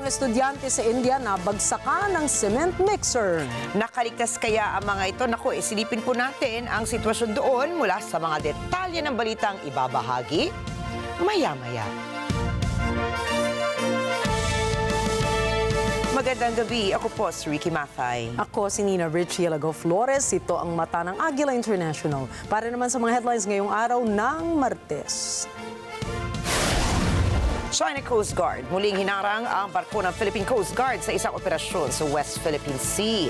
estudyante sa India na bagsakan ng cement mixer. Nakaligtas kaya ang mga ito? Naku, silipin po natin ang sitwasyon doon mula sa mga detalye ng balitang ibabahagi maya-maya. Magandang gabi. Ako po si Ricky Mathay. Ako si Nina Richie Lago Flores. Ito ang mata ng Agila International. Para naman sa mga headlines ngayong araw ng Martes. China Coast Guard muling hinarang ang barko ng Philippine Coast Guard sa isang operasyon sa West Philippine Sea.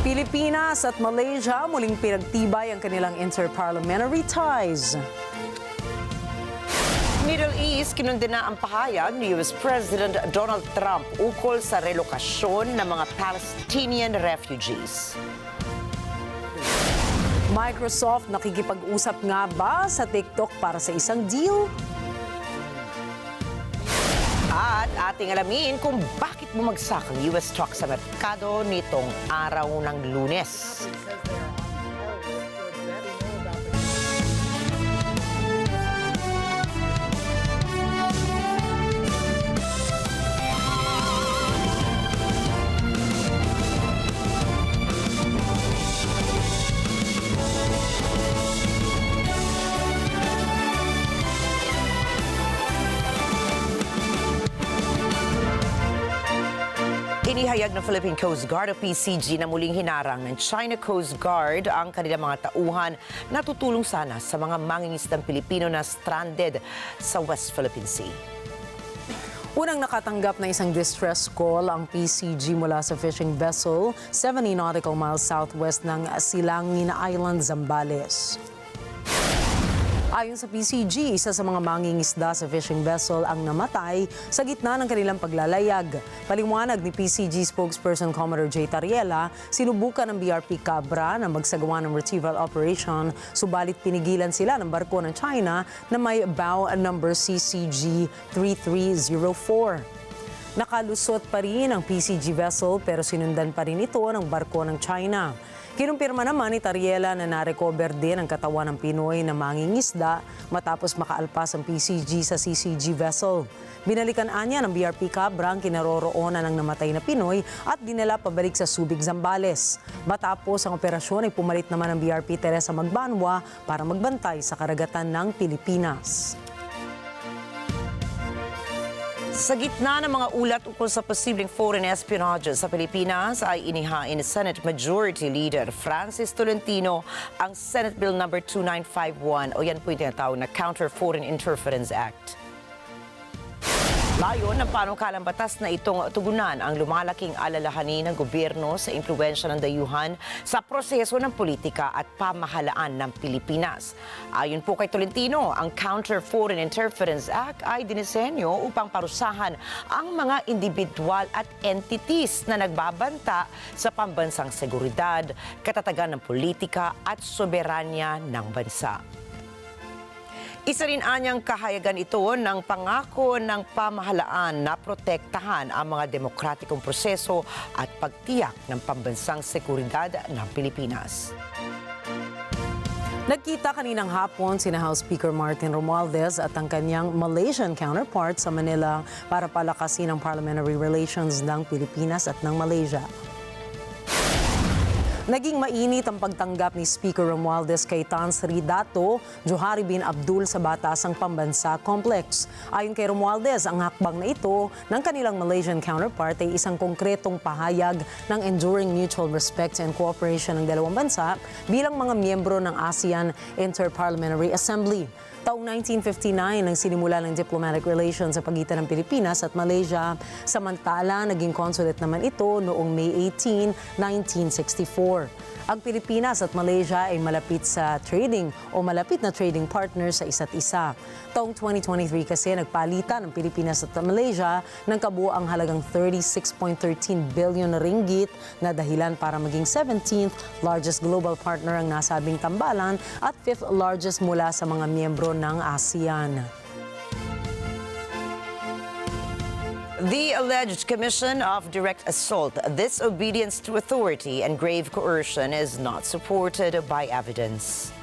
Pilipinas at Malaysia muling pinagtibay ang kanilang interparliamentary ties. Middle East, kinundena ang pahayag ni US President Donald Trump ukol sa relokasyon ng mga Palestinian refugees. Microsoft nakikipag-usap nga ba sa TikTok para sa isang deal? At ating alamin kung bakit bumagsak ang US stock sa merkado nitong araw ng Lunes. Inihayag ng Philippine Coast Guard o PCG na muling hinarang ng China Coast Guard ang kanilang mga tauhan na tutulong sana sa mga mangingisdang Pilipino na stranded sa West Philippine Sea. Unang nakatanggap na isang distress call ang PCG mula sa fishing vessel 70 nautical miles southwest ng Silangin Island, Zambales. Ayon sa PCG, isa sa mga mangingisda sa fishing vessel ang namatay sa gitna ng kanilang paglalayag. Paliwanag ni PCG spokesperson Commodore J. Tariela, sinubukan ng BRP Cabra na magsagawa ng retrieval operation, subalit pinigilan sila ng barko ng China na may bow number CCG 3304. Nakalusot pa rin ang PCG vessel pero sinundan pa rin ito ng barko ng China. Kinumpirma naman ni Tariela na narecover din ang katawan ng Pinoy na mangingisda matapos makaalpas ang PCG sa CCG vessel. Binalikan anya ng BRP Cabra ang kinaroroonan ng namatay na Pinoy at dinala pabalik sa Subic, Zambales. Matapos ang operasyon ay pumalit naman ang BRP Teresa Magbanwa para magbantay sa karagatan ng Pilipinas. Sa gitna ng mga ulat ukol sa posibleng foreign espionage sa Pilipinas ay inihain ni Senate Majority Leader Francis Tolentino ang Senate Bill No. 2951 o yan po yung tinatawag na Counter Foreign Interference Act. Layon ng panukalang batas na itong tugunan ang lumalaking alalahanin ng gobyerno sa impluwensya ng dayuhan sa proseso ng politika at pamahalaan ng Pilipinas. Ayon po kay Tolentino, ang Counter Foreign Interference Act ay dinisenyo upang parusahan ang mga individual at entities na nagbabanta sa pambansang seguridad, katatagan ng politika at soberanya ng bansa. Isa rin anyang kahayagan ito ng pangako ng pamahalaan na protektahan ang mga demokratikong proseso at pagtiyak ng pambansang seguridad ng Pilipinas. Nagkita kaninang hapon sina House Speaker Martin Romualdez at ang kanyang Malaysian counterpart sa Manila para palakasin ang parliamentary relations ng Pilipinas at ng Malaysia. Naging mainit ang pagtanggap ni Speaker Romualdez kay Tan Sri Dato Johari bin Abdul sa Batasang Pambansa Complex. Ayon kay Romualdez, ang hakbang na ito ng kanilang Malaysian counterpart ay isang konkretong pahayag ng enduring mutual respect and cooperation ng dalawang bansa bilang mga miyembro ng ASEAN Inter-Parliamentary Assembly. Taong 1959 nang sinimula ng diplomatic relations sa pagitan ng Pilipinas at Malaysia. Samantala, naging consulate naman ito noong May 18, 1964. Ang Pilipinas at Malaysia ay malapit na trading partners sa isa't isa. Taong 2023 kasi nagpalitan ng Pilipinas at Malaysia ng kabuoang halagang 36.13 billion ringgit na dahilan para maging 17th largest global partner ang nasabing tambalan at 5th largest mula sa mga miyembro ng ASEAN. The alleged commission of direct assault, disobedience to authority, and grave coercion is not supported by evidence.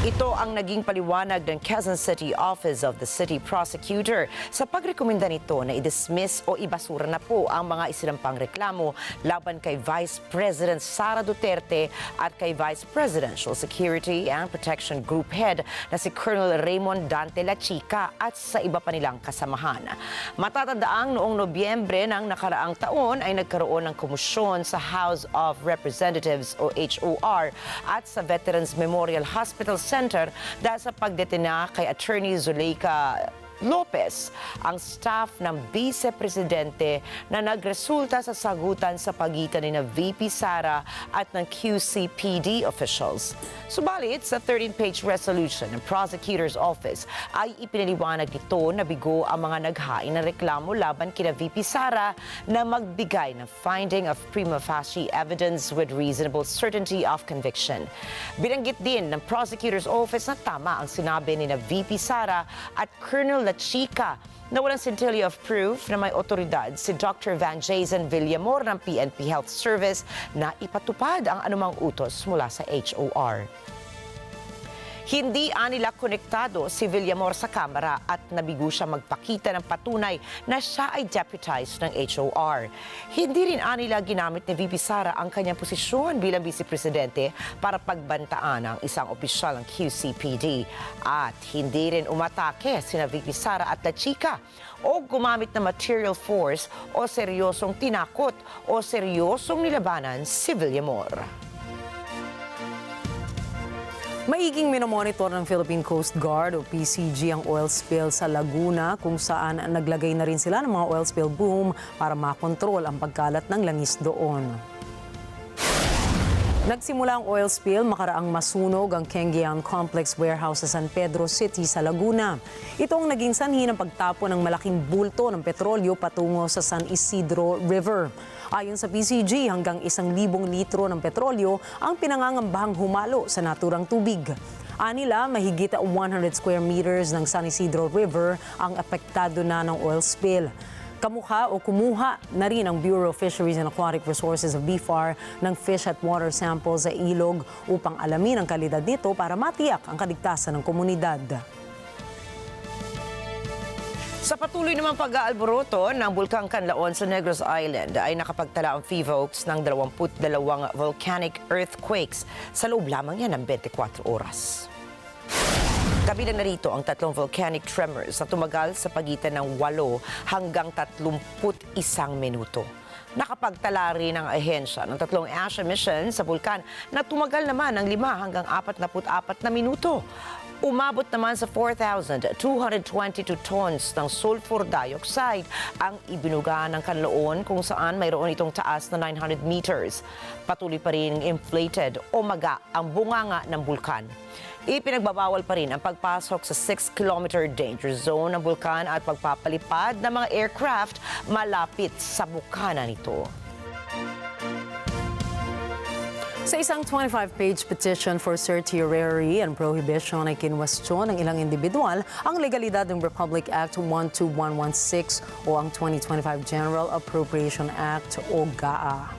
Ito ang naging paliwanag ng Quezon City Office of the City Prosecutor sa pagrekomenda nito na i-dismiss o ibasura na po ang mga isinampang reklamo laban kay Vice President Sara Duterte at kay Vice Presidential Security and Protection Group Head na si Colonel Raymond Dante La Chica at sa iba pa nilang kasamahan. Matatandaang noong Nobyembre ng nakaraang taon ay nagkaroon ng komisyon sa House of Representatives o HOR at sa Veterans Memorial Hospital Center dahil sa pagdetina kay Attorney Zuleika Lopez, ang staff ng Vice Presidente na nagresulta sa sagutan sa pagitan ni VP Sara at ng QCPD officials. Subalit, sa 13-page resolution ng Prosecutor's Office ay ipinaliwanag nito na bigo ang mga naghain ng reklamo laban kina VP Sara na magbigay ng finding of prima facie evidence with reasonable certainty of conviction. Binanggit din ng Prosecutor's Office na tama ang sinabi ni VP Sara at Colonel La Chica na walang scintilla of proof na may otoridad si Dr. Van Jason Villamor ng PNP Health Service na ipatupad ang anumang utos mula sa HOR. Hindi anila konektado si Villamor sa kamera at nabigo siya magpakita ng patunay na siya ay deputized ng HOR. Hindi rin anila ginamit ni VP Sara ang kanyang posisyon bilang Vice Presidente para pagbantaan ang isang opisyal ng QCPD. At hindi rin umatake sina VP Sara at La Chica o gumamit ng material force o seryosong tinakot o seryosong nilabanan si Villamor. Maiging minomonitor ng Philippine Coast Guard o PCG ang oil spill sa Laguna kung saan naglagay na rin sila ng mga oil spill boom para makontrol ang pagkalat ng langis doon. Nagsimula ang oil spill makaraang masunog ang Canggian Complex Warehouse sa San Pedro City sa Laguna. Ito ang naging sanhi ng pagtapon ng malaking bulto ng petrolyo patungo sa San Isidro River. Ayon sa PCG, hanggang 1,000 litro ng petrolyo ang pinangangambahang humalo sa naturang tubig. Anila, mahigit 100 square meters ng San Isidro River ang apektado na ng oil spill. Kumuha na rin ang Bureau of Fisheries and Aquatic Resources of BFAR ng fish at water samples sa ilog upang alamin ang kalidad nito para matiyak ang kaligtasan ng komunidad. Sa patuloy namang pag-aalboroto ng Bulkang Canlaon sa Negros Island ay nakapagtala ang FIVOX ng 22 volcanic earthquakes sa loob lamang yan ng 24 oras. Kabilang narito ang 3 volcanic tremors na tumagal sa pagitan ng 8 hanggang 31 minuto. Nakapagtala rin ang ahensya ng 3 ash emissions sa bulkan na tumagal naman ng 5 hanggang 44 na minuto. Umabot naman sa 4,222 tons ng sulfur dioxide ang ibinuga ng Canlaon kung saan mayroon itong taas na 900 meters. Patuloy pa rin inflated o maga ang bunganga ng bulkan. Ipinagbabawal pa rin ang pagpasok sa 6-kilometer danger zone ng bulkan at pagpapalipad ng mga aircraft malapit sa bukana nito. Sa isang 25-page petition for certiorari and prohibition ay kinwestiyon ng ilang individual ang legalidad ng Republic Act 12116 o ang 2025 General Appropriation Act o GAA.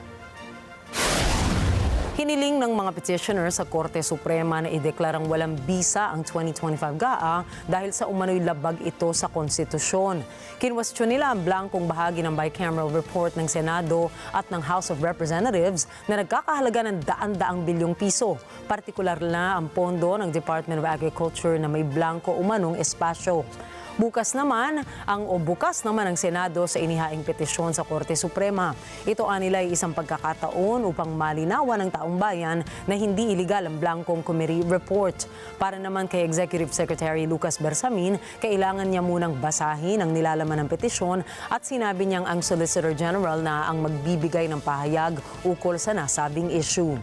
Hiniling ng mga petitioner sa Korte Suprema na ideklarang walang bisa ang 2025 GAA dahil sa umano'y labag ito sa konstitusyon. Kinwestiyon nila ang blankong bahagi ng bicameral report ng Senado at ng House of Representatives na nagkakahalaga ng daan-daang bilyong piso. Partikular na ang pondo ng Department of Agriculture na may blanko umanong espasyo. Bukas naman ang Senado sa inihaing petisyon sa Korte Suprema. Ito anila ay isang pagkakataon upang malinawan ng taong bayan na hindi iligal ang blankong committee report. Para naman kay Executive Secretary Lucas Bersamin, kailangan niya munang basahin ang nilalaman ng petisyon at sinabi niyang ang Solicitor General na ang magbibigay ng pahayag ukol sa nasabing issue.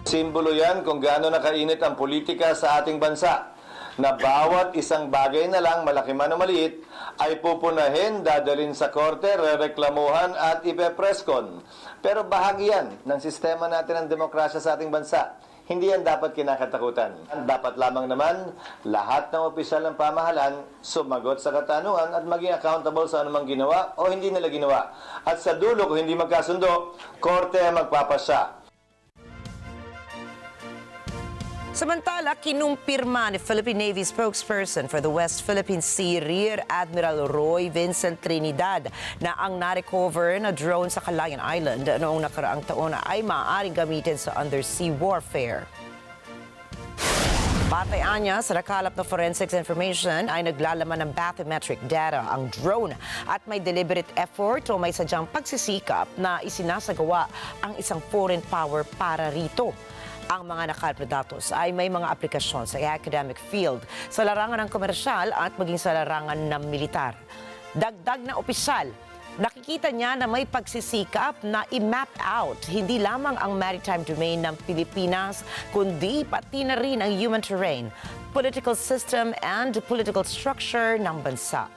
Simbolo yan kung gaano nakainit ang politika sa ating bansa, na bawat isang bagay na lang, malaki man o maliit, ay pupunahin, dadalhin sa korte, rereklamuhan at ipepreskon. Pero bahagi yan ng sistema natin ng demokrasya sa ating bansa. Hindi yan dapat kinakatakutan. Dapat lamang naman lahat ng opisyal ng pamahalaan sumagot sa katanungan at maging accountable sa anumang ginawa o hindi nila ginawa. At sa dulo, kung hindi magkasundo, korte ang magpapasya. Samantala, kinumpirma ni Philippine Navy spokesperson for the West Philippine Sea, Rear Admiral Roy Vincent Trinidad, na ang na-recover na drone sa Calayan Island noong nakaraang taon ay maaaring gamitin sa undersea warfare. Batayan niya sa nakalap na forensics information ay naglalaman ng bathymetric data ang drone at may deliberate effort o may sadyang pagsisikap na isinasagawa ang isang foreign power para rito. Ang mga nakalap na datos ay may mga aplikasyon sa academic field, sa larangan ng komersyal at maging sa larangan ng militar. Dagdag na opisyal, nakikita niya na may pagsisikap na i-map out hindi lamang ang maritime domain ng Pilipinas, kundi pati na rin ang human terrain, political system and political structure ng bansa.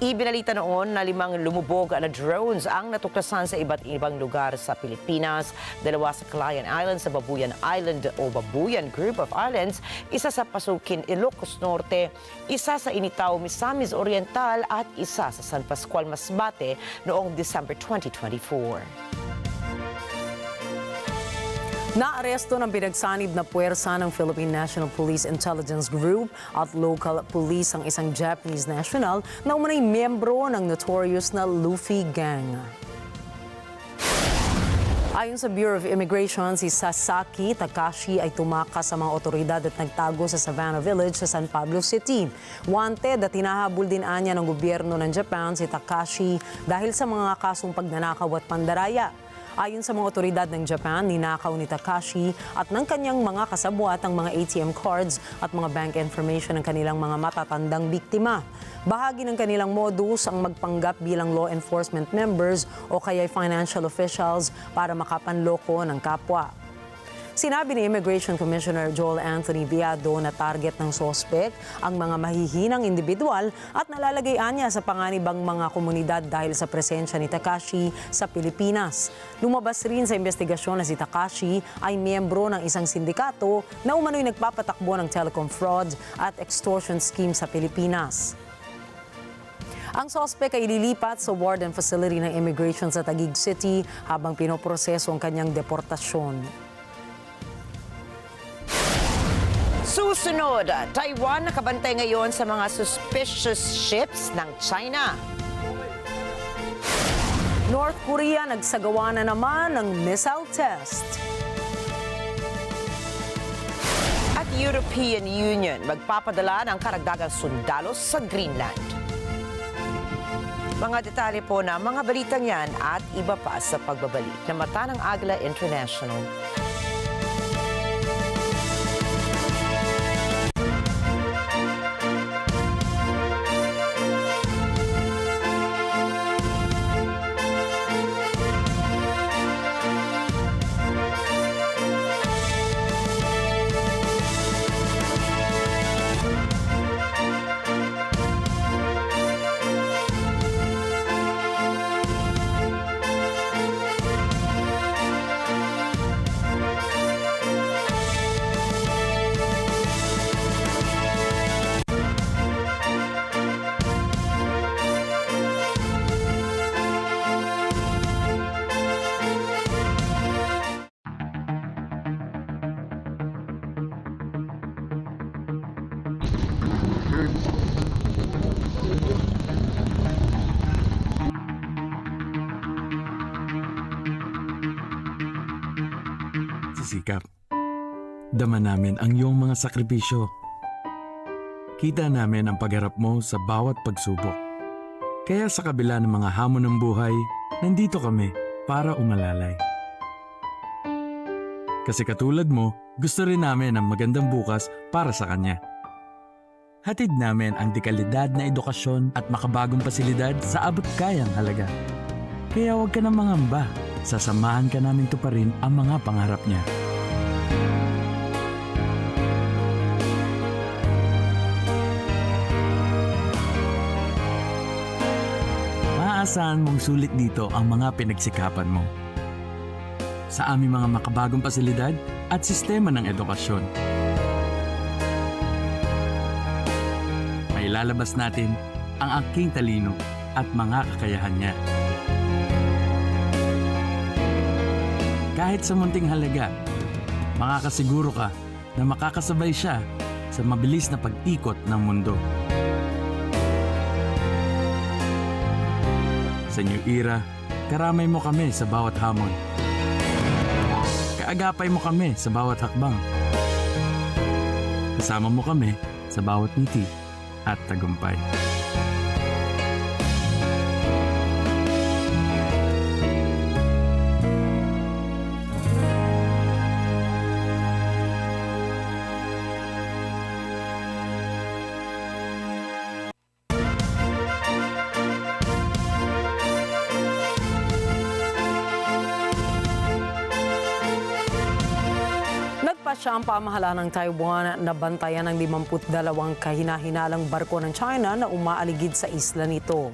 Ibinalita noon na 5 lumubog na drones ang natuklasan sa iba't ibang lugar sa Pilipinas, 2 sa Calayan Island, sa Babuyan Island o Babuyan Group of Islands, isa sa Pasukin, Ilocos Norte, isa sa Initaw, Misamis Oriental at isa sa San Pascual, Masbate noong December 2024. Naaresto ng pinagsanib na puwersa ng Philippine National Police Intelligence Group at local police ang isang Japanese national na umunay miyembro ng notorious na Luffy Gang. Ayon sa Bureau of Immigration, si Sasaki Takashi ay tumakas sa mga otoridad at nagtago sa Savannah Village sa San Pablo City. Wanted at hinahabol din anya ng gobyerno ng Japan si Takashi dahil sa mga kasong pagnanakaw at pandaraya. Ayon sa mga otoridad ng Japan, ninakaw ni Takashi at ng kanyang mga kasabwat ang mga ATM cards at mga bank information ng kanilang mga matatandang biktima. Bahagi ng kanilang modus ang magpanggap bilang law enforcement members o kaya financial officials para makapanloko ng kapwa. Sinabi ni Immigration Commissioner Joel Anthony Viado na target ng sospek ang mga mahihinang individual at nalalagay niya sa panganibang mga komunidad dahil sa presensya ni Takashi sa Pilipinas. Lumabas rin sa investigasyon na si Takashi ay miyembro ng isang sindikato na umano'y nagpapatakbo ng telecom fraud at extortion scheme sa Pilipinas. Ang sospek ay ililipat sa warden facility ng immigration sa Taguig City habang pinoproseso ang kanyang deportasyon. Susunod, Taiwan nakabantay ngayon sa mga suspicious ships ng China. North Korea nagsagawa na naman ng missile test. At European Union magpapadala ng karagdagang sundalo sa Greenland. Mga detalye po na mga balitang yan at iba pa sa pagbabalik na mata ng Agila International. Sisikap. Dama namin ang iyong mga sakripisyo. Kita namin ang pagharap mo sa bawat pagsubok. Kaya sa kabila ng mga hamon ng buhay, nandito kami para umalalay. Kasi katulad mo, gusto rin namin ang magandang bukas para sa kanya. Hatid namin ang dekalidad na edukasyon at makabagong pasilidad sa abot kayang halaga. Kaya huwag ka na mangamba. Sasamahan ka namin tuparin ang mga pangarap niya. Maaasahan mong sulit dito ang mga pinagsikapan mo. Sa aming mga makabagong pasilidad at sistema ng edukasyon. Mailalabas natin ang aking talino at mga kakayahan niya. Kahit sa munting halaga, makakasiguro ka na makakasabay siya sa mabilis na pag-ikot ng mundo. Sa new era, karamay mo kami sa bawat hamon. Kaagapay mo kami sa bawat hakbang. Kasama mo kami sa bawat ngiti at tagumpay. Nagpasya ang pamahalaan ng Taiwan na bantayan ng 52 kahina-hinalang barko ng China na umaaligid sa isla nito.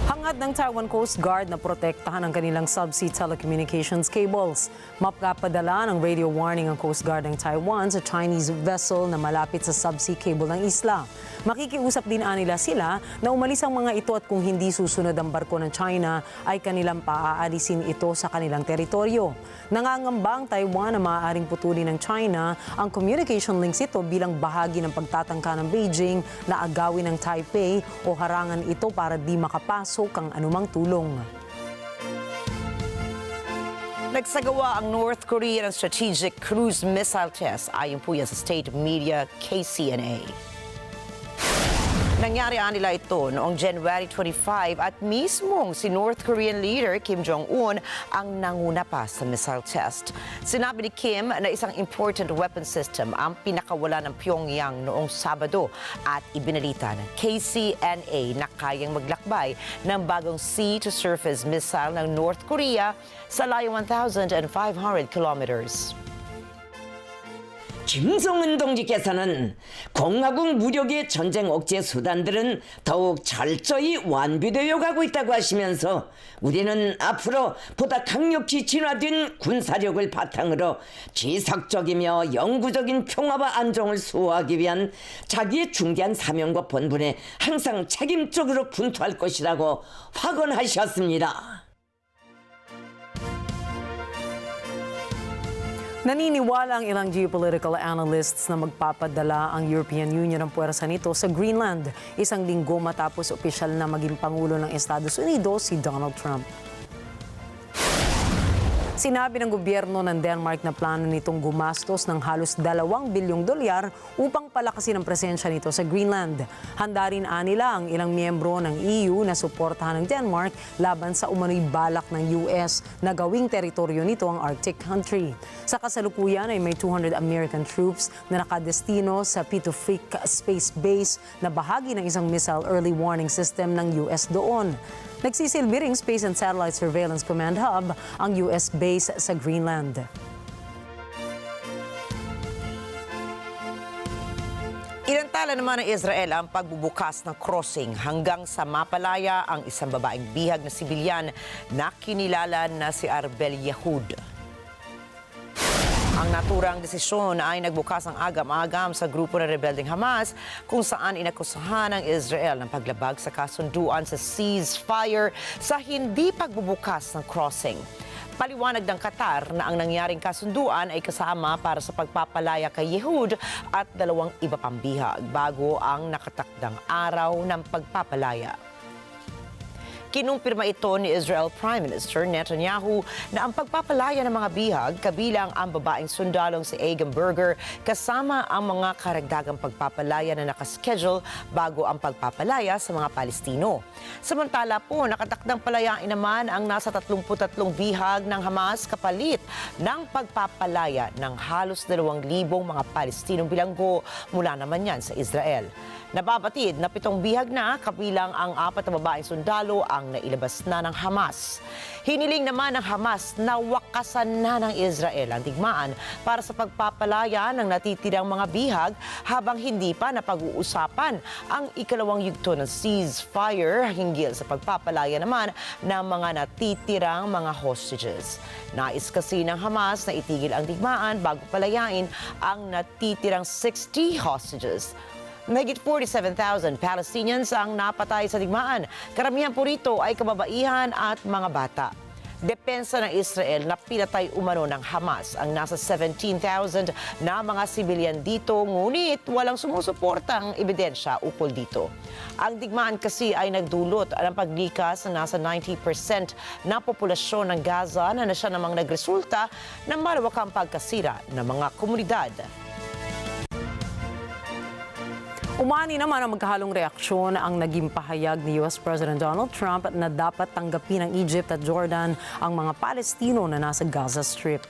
Hangad ng Taiwan Coast Guard na protektahan ang kanilang subsea telecommunications cables. Mapapadala ng radio warning ang Coast Guard ng Taiwan sa Chinese vessel na malapit sa subsea cable ng isla. Makikiusap din nila sila na umalis ang mga ito at kung hindi susunod ang barko ng China ay kanilang paaalisin ito sa kanilang teritoryo. Nangangamba ang Taiwan na maaaring putulin ng China ang communication links ito bilang bahagi ng pagtatangka ng Beijing na agawin ng Taipei o harangan ito para di makapasok ang anumang tulong. Nagsagawa ang North Korea ng strategic cruise missile test ayon po yan sa state media KCNA. Nangyari nila ito noong January 25 at mismong si North Korean leader Kim Jong-un ang nanguna pa sa missile test. Sinabi ni Kim na isang important weapon system ang pinakawala ng Pyongyang noong Sabado at ibinalita ng KCNA na kayang maglakbay ng bagong sea-to-surface missile ng North Korea sa layo 1,500 kilometers. 김성은 동지께서는 공화국 무력의 전쟁 억제 수단들은 더욱 철저히 완비되어 가고 있다고 하시면서 우리는 앞으로 보다 강력히 진화된 군사력을 바탕으로 지속적이며 영구적인 평화와 안정을 수호하기 위한 자기의 중대한 사명과 본분에 항상 책임적으로 분투할 것이라고 확언하셨습니다. Naniniwala ang ilang geopolitical analysts na magpapadala ang European Union ng puwersa nito sa Greenland, isang linggo matapos opisyal na maging Pangulo ng Estados Unidos si Donald Trump. Sinabi ng gobyerno ng Denmark na plano nitong gumastos ng halos $2 bilyong upang palakasin ang presensya nito sa Greenland. Handa rin nila ang ilang miyembro ng EU na suportahan ng Denmark laban sa umano'y balak ng US na gawing teritoryo nito ang Arctic country. Sa kasalukuyan ay may 200 American troops na nakadestino sa Pitufik Space Base na bahagi ng isang missile early warning system ng US doon. Nagsisilbi ring Space and Satellite Surveillance Command Hub ang US base sa Greenland. Inantala naman ng Israel ang pagbubukas ng crossing hanggang sa mapalaya ang isang babaeng bihag na sibilyan na kinilala na si Arbel Yehud. Ang naturang desisyon ay nagbukas ng agam-agam sa grupo ng rebeldeng Hamas kung saan inakusahan ng Israel ng paglabag sa kasunduan sa ceasefire sa hindi pagbubukas ng crossing. Paliwanag ng Qatar na ang nangyaring kasunduan ay kasama para sa pagpapalaya kay Yehud at 2 iba pang bihag bago ang nakatakdang araw ng pagpapalaya. Kinumpirma ito ni Israel Prime Minister Netanyahu na ang pagpapalaya ng mga bihag kabilang ang babaeng sundalong si Agila kasama ang mga karagdagang pagpapalaya na nakaschedule bago ang pagpapalaya sa mga Palestino. Samantala po, nakatakdang palayain naman ang nasa 33 bihag ng Hamas kapalit ng pagpapalaya ng halos 2,000 mga Palestinong bilanggo mula naman yan sa Israel. Nababatid na 7 bihag na kabilang ang 4 na babaeng sundalo ang nailabas na ng Hamas. Hiniling naman ng Hamas na wakasan na ng Israel ang digmaan para sa pagpapalaya ng natitirang mga bihag habang hindi pa napag-uusapan ang ikalawang yugto ng ceasefire hinggil sa pagpapalaya naman ng mga natitirang mga hostages. Nais kasi ng Hamas na itigil ang digmaan bago palayain ang natitirang 60 hostages. Mahigit 47,000 Palestinians ang napatay sa digmaan. Karamihan po rito ay kababaihan at mga bata. Depensa ng Israel na pinatay umano ng Hamas ang nasa 17,000 na mga sibilyan dito, ngunit walang sumusuportang ebidensya ukol dito. Ang digmaan kasi ay nagdulot ng paglikas ng nasa 90% na populasyon ng Gaza na siya namang nagresulta ng malawakang pagkasira ng mga komunidad. Umani naman ang magkahalong reaksyon ang naging pahayag ni US President Donald Trump na dapat tanggapin ng Egypt at Jordan ang mga Palestino na nasa Gaza Strip.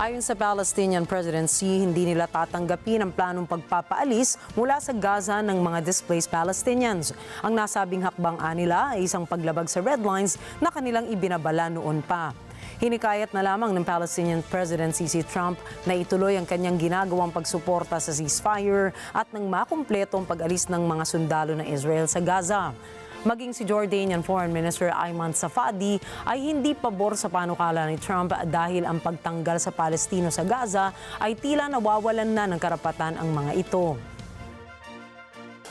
Ayon sa Palestinian presidency, hindi nila tatanggapin ang planong pagpapaalis mula sa Gaza ng mga displaced Palestinians. Ang nasabing hakbang nila ay isang paglabag sa red lines na kanilang ibinabala noon pa. Hinikayat na lamang ng Palestinian Presidency si Trump na ituloy ang kanyang ginagawang pagsuporta sa ceasefire at nang makumpleto ang pag-alis ng mga sundalo ng Israel sa Gaza. Maging si Jordanian Foreign Minister Ayman Safadi ay hindi pabor sa panukala ni Trump dahil ang pagtanggal sa Palestino sa Gaza ay tila nawawalan na ng karapatan ang mga ito.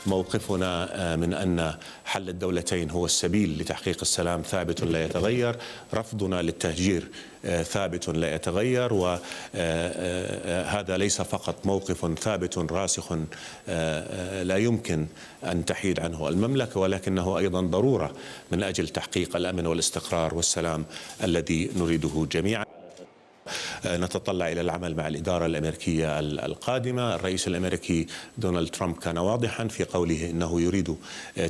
موقفنا من أن حل الدولتين هو السبيل لتحقيق السلام ثابت لا يتغير، رفضنا للتهجير ثابت لا يتغير، وهذا ليس فقط موقف ثابت راسخ لا يمكن أن تحيد عنه المملكة، ولكنه أيضا ضرورة من أجل تحقيق الأمن والاستقرار والسلام الذي نريده جميعا. نتطلع إلى العمل مع الإدارة الأمريكية القادمة. الرئيس الأمريكي دونالد ترامب كان واضحا في قوله أنه يريد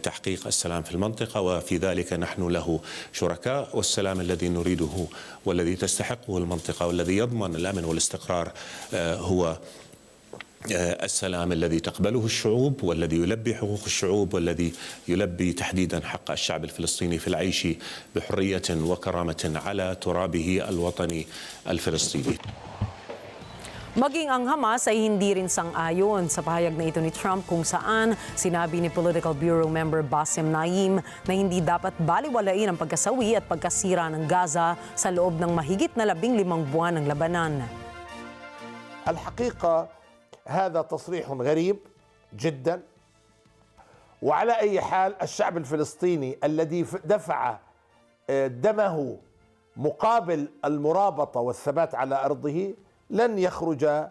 تحقيق السلام في المنطقة، وفي ذلك نحن له شركاء، والسلام الذي نريده والذي تستحقه المنطقة والذي يضمن الأمن والاستقرار هو السلام الذي تقبله الشعوب والذي يلبي حقوق الشعوب والذي يلبي تحديدا حق الشعب الفلسطيني في العيش بحرية وكرامة على ترابه الوطني الفلسطيني. Maging ang Hamas ay hindi rin sang-ayon sa pahayag na ito ni Trump kung saan sinabi ni Political Bureau member Bassem Naim na hindi dapat baliwalain ang pagkasawi at pagkasira ng Gaza sa loob ng mahigit na 15 buwan ng labanan. الحقيقة هذا تصريح غريب جدا، وعلى أي حال الشعب الفلسطيني الذي دفع دمه مقابل المرابطة والثبات على أرضه لن يخرج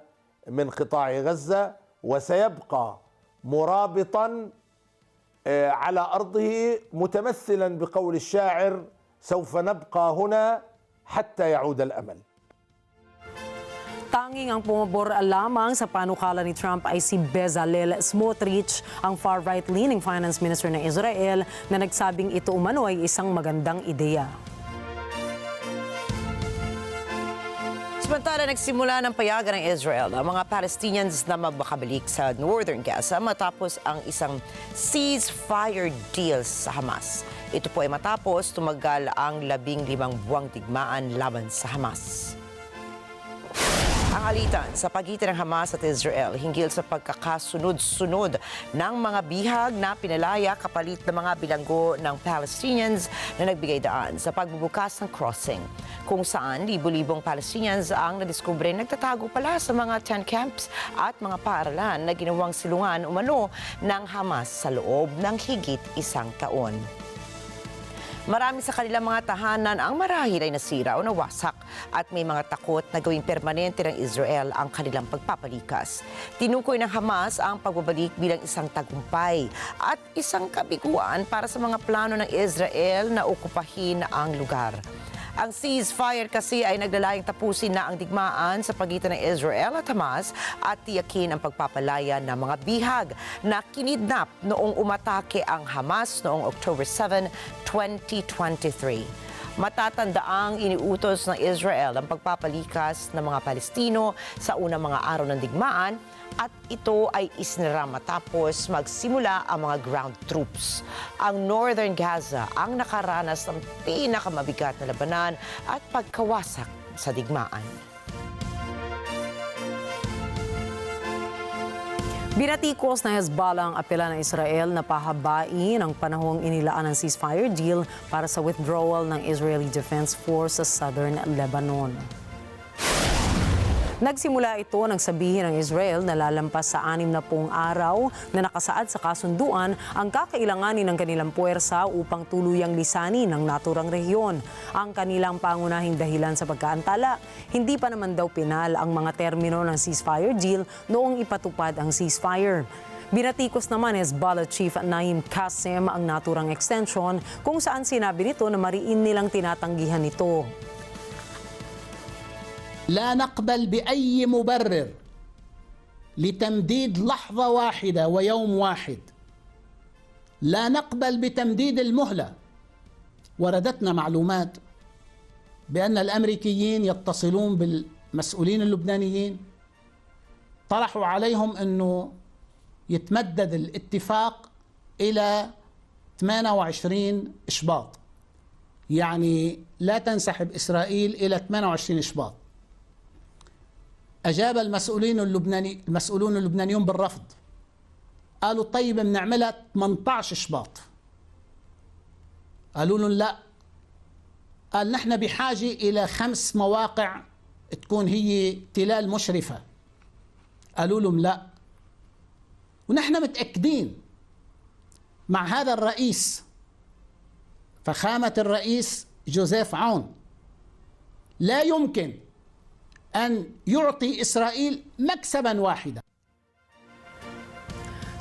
من قطاع غزة، وسيبقى مرابطا على أرضه متمثلا بقول الشاعر: سوف نبقى هنا حتى يعود الأمل. Tanging ang pumabor lamang sa panukala ni Trump ay si Bezalel Smotrich, ang far-right leaning finance minister ng Israel, na nagsabing ito umano ay isang magandang ideya. Samantala, nagsimula ng payagan ng Israel ang mga Palestinians na magbakabalik sa northern Gaza matapos ang isang ceasefire deal sa Hamas. Ito po ay matapos tumagal ang 15 buwang digmaan laban sa Hamas. Ang alitan sa pagitan ng Hamas at Israel hinggil sa pagkakasunod-sunod ng mga bihag na pinalaya kapalit ng mga bilanggo ng Palestinians na nagbigay daan sa pagbubukas ng crossing, kung saan libo-libong Palestinians ang nadiskubre nagtatago pala sa mga tent camps at mga paaralan na ginawang silungan umano ng Hamas sa loob ng higit isang taon. Marami sa kanilang mga tahanan ang marahil ay nasira o nawasak at may mga takot na gawing permanente ng Israel ang kanilang pagpapalikas. Tinukoy ng Hamas ang pagbabalik bilang isang tagumpay at isang kabiguan para sa mga plano ng Israel na okupahin ang lugar. Ang ceasefire kasi ay naglalayang tapusin na ang digmaan sa pagitan ng Israel at Hamas at tiyakin ang pagpapalaya ng mga bihag na kinidnap noong umatake ang Hamas noong October 7, 2023. Matatandaang iniutos ng Israel ang pagpapalikas ng mga Palestino sa unang mga araw ng digmaan at ito ay isinara matapos magsimula ang mga ground troops. Ang Northern Gaza ang nakaranas ng pinakamabigat na labanan at pagkawasak sa digmaan. Binatikos na Hezbollah ang apela ng Israel na pahabain ang panahong inilaan ng ceasefire deal para sa withdrawal ng Israeli Defense Force sa southern Lebanon. Nagsimula ito nang sabihin ng Israel na lalampas sa 60 araw na nakasaad sa kasunduan ang kakailanganin ng kanilang puwersa upang tuluyang lisanin ang naturang rehiyon. Ang kanilang pangunahing dahilan sa pagkaantala, hindi pa naman daw pinal ang mga termino ng ceasefire deal noong ipatupad ang ceasefire. Binatikos naman Hezbollah Chief Naim Qassem ang naturang extension kung saan sinabi nito na mariin nilang tinatanggihan ito. لا نقبل بأي مبرر لتمديد لحظة واحدة ويوم واحد. لا نقبل بتمديد المهلة. وردتنا معلومات بأن الأمريكيين يتصلون بالمسؤولين اللبنانيين، طرحوا عليهم أنه يتمدد الاتفاق إلى 28 إشباط، يعني لا تنسحب إسرائيل إلى 28 إشباط. أجاب المسؤولون اللبنانيون بالرفض، قالوا طيب بنعملها 18 إشباط. قالوا لهم لا، قال نحن بحاجة إلى 5 مواقع تكون هي تلال مشرفة. قالوا لهم لا، ونحن متأكدين مع هذا الرئيس فخامة الرئيس جوزيف عون لا يمكن أن يعطي إسرائيل مكسبا واحدا.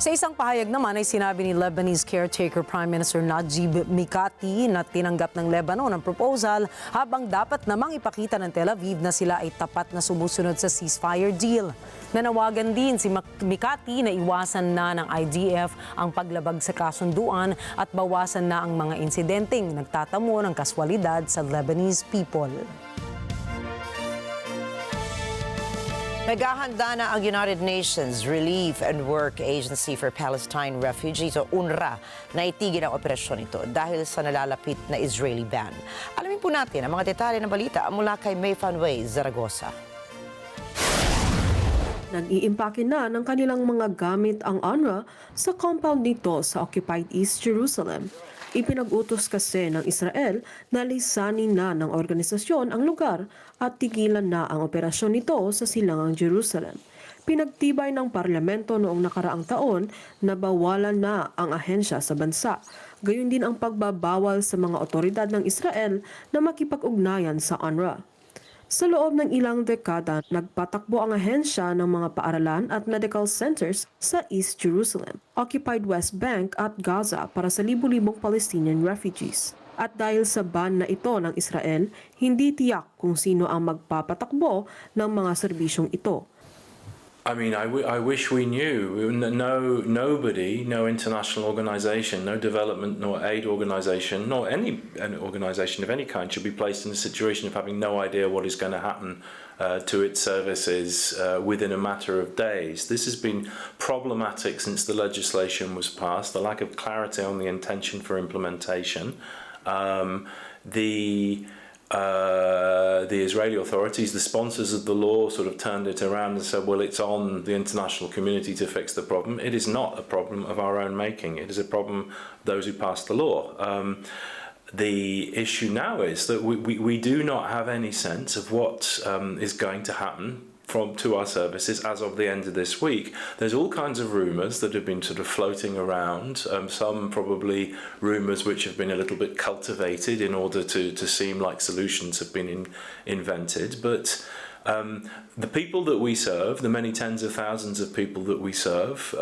Sa isang pahayag naman ay sinabi ni Lebanese caretaker Prime Minister Najib Mikati na tinanggap ng Lebanon ang proposal habang dapat namang ipakita ng Tel Aviv na sila ay tapat na sumusunod sa ceasefire deal. Nanawagan din si Mikati na iwasan na ng IDF ang paglabag sa kasunduan at bawasan na ang mga insidenteng nagtatamo ng kaswalidad sa Lebanese people. Naghahanda na ang United Nations Relief and Work Agency for Palestine Refugees o UNRWA na itigil ang operasyon ito dahil sa nalalapit na Israeli ban. Alamin po natin ang mga detalye ng balita mula kay May Fanway Zaragoza. Nag-iimpake na ng kanilang mga gamit ang UNRWA sa compound nito sa occupied East Jerusalem. Ipinag-utos kasi ng Israel na lisanin na ng organisasyon ang lugar at tigilan na ang operasyon nito sa silangang Jerusalem. Pinagtibay ng parlamento noong nakaraang taon na bawalan na ang ahensya sa bansa. Gayon din ang pagbabawal sa mga otoridad ng Israel na makipag-ugnayan sa UNRWA. Sa loob ng ilang dekada, nagpatakbo ang ahensya ng mga paaralan at medical centers sa East Jerusalem, occupied West Bank at Gaza para sa libu-libong Palestinian refugees. At dahil sa ban na ito ng Israel, hindi tiyak kung sino ang magpapatakbo ng mga serbisyong ito. I mean, I wish we knew. Nobody, no international organisation, no development nor aid organisation, nor any organisation of any kind should be placed in a situation of having no idea what is going to happen to its services within a matter of days. This has been problematic since the legislation was passed, the lack of clarity on the intention for implementation. The Israeli authorities, the sponsors of the law, sort of turned it around and said, well, it's on the international community to fix the problem. It is not a problem of our own making. It is a problem of those who passed the law. The issue now is that we do not have any sense of what is going to happen to our services as of the end of this week. There's all kinds of rumours that have been sort of floating around, some probably rumours which have been a little bit cultivated in order to seem like solutions have been invented, but the people that we serve, the many tens of thousands of people that we serve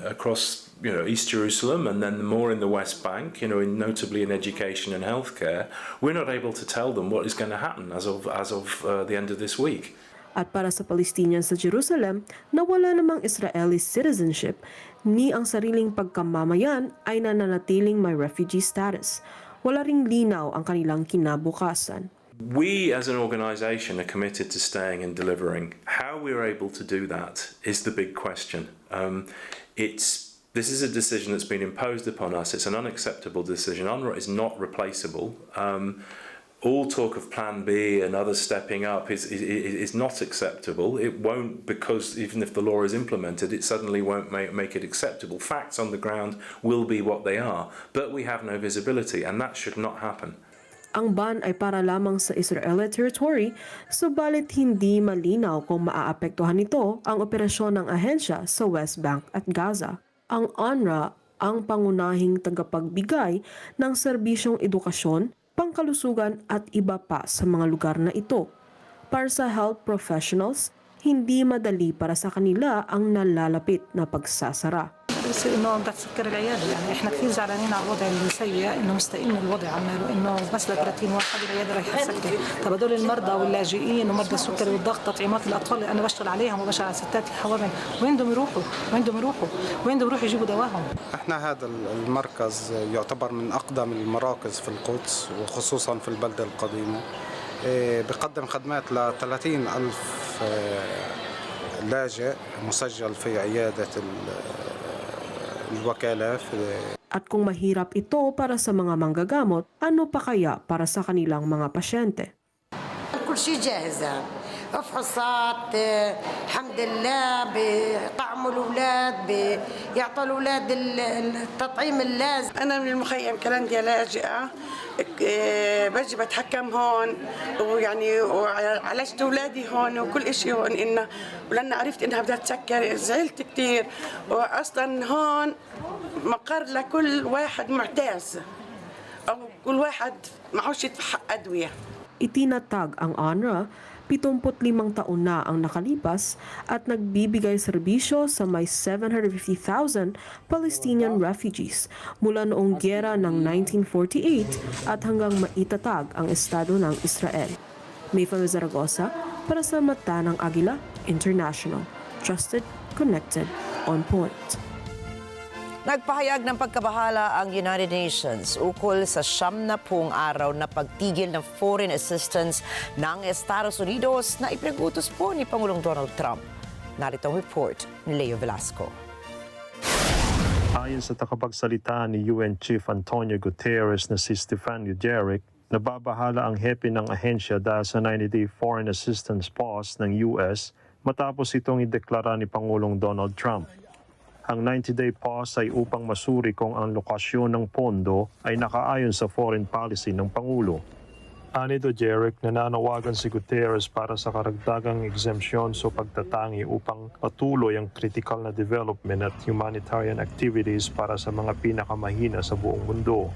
across East Jerusalem and then more in the West Bank, notably in education and healthcare, we're not able to tell them what is going to happen as of the end of this week. At para sa Palestinians sa Jerusalem na wala namang Israeli citizenship ni ang sariling pagkamamayan ay nananatiling may refugee status. Wala ring linaw ang kanilang kinabukasan. We as an organisation are committed to staying and delivering. How we're able to do that is the big question. This is a decision that's been imposed upon us. It's an unacceptable decision. UNRWA is not replaceable. All talk of Plan B and others stepping up is not acceptable. It won't, because even if the law is implemented, it suddenly won't make it acceptable. Facts on the ground will be what they are, but we have no visibility, and that should not happen. Ang ban ay para lamang sa Israeli territory, subalit hindi malinaw kung maaapektuhan nito ang operasyon ng ahensya sa West Bank at Gaza. Ang UNRWA ang pangunahing tagapagbigay ng serbisyong edukasyon, pangkalusugan at iba pa sa mga lugar na ito. Para sa health professionals, hindi madali para sa kanila ang nalalapit na pagsasara. بس انه بدها تسكر العياده، يعني احنا كثير زعلانين على الوضع السيء انه مستقيم الوضع عماله انه بس ل 30 واحد العياده رايحه تسكر. طب هدول المرضى واللاجئين ومرضى السكري والضغط تطعيمات الاطفال اللي انا بشتغل عليهم وبشتغل على ستات حوامل، وين بدهم يروحوا؟ وين بدهم يروحوا؟ وين بدهم يروحوا يجيبوا دواهم؟ احنا هذا المركز يعتبر من اقدم المراكز في القدس وخصوصا في البلده القديمه. بقدم خدمات ل 30,000 لاجئ مسجل في عياده At kung mahirap ito para sa mga manggagamot, ano pa kaya para sa kanilang mga pasyente? كل شيء جاهزة، فحوصات الحمد لله بطعموا الأولاد بيعطوا الأولاد التطعيم اللازم. أنا من المخيم كلنديا لاجئة، بجي بتحكم هون ويعني وعالجت أولادي هون وكل شيء هون إنه ولأن عرفت إنها بدها تسكر زعلت كثير، وأصلا هون مقر لكل واحد معتاز أو كل واحد معهوش يدفع أدوية. Itinatag ang UNRWA, 75 taon na ang nakalipas at nagbibigay serbisyo sa may 750,000 Palestinian refugees mula noong gyera ng 1948 at hanggang maitatag ang Estado ng Israel. Mayfa Zaragoza para sa Mata ng Agila International. Trusted, connected, on point. Nagpahayag ng pagkabahala ang United Nations ukol sa 70 araw na pagtigil ng foreign assistance ng Estados Unidos na ipinagutos po ni Pangulong Donald Trump. Narito ang report ni Leo Velasco. Ayon sa takapagsalita ni UN Chief Antonio Guterres na si Stephane Dujarric, nababahala ang hepe ng ahensya dahil sa 90-day foreign assistance pause ng US matapos itong ideklara ni Pangulong Donald Trump. Ang 90-day pause ay upang masuri kung ang lokasyon ng pondo ay nakaayon sa foreign policy ng Pangulo. Ani Dujarric, nananawagan si Guterres para sa karagdagang exemption sa pagtatangi upang patuloy ang critical na development at humanitarian activities para sa mga pinakamahina sa buong mundo.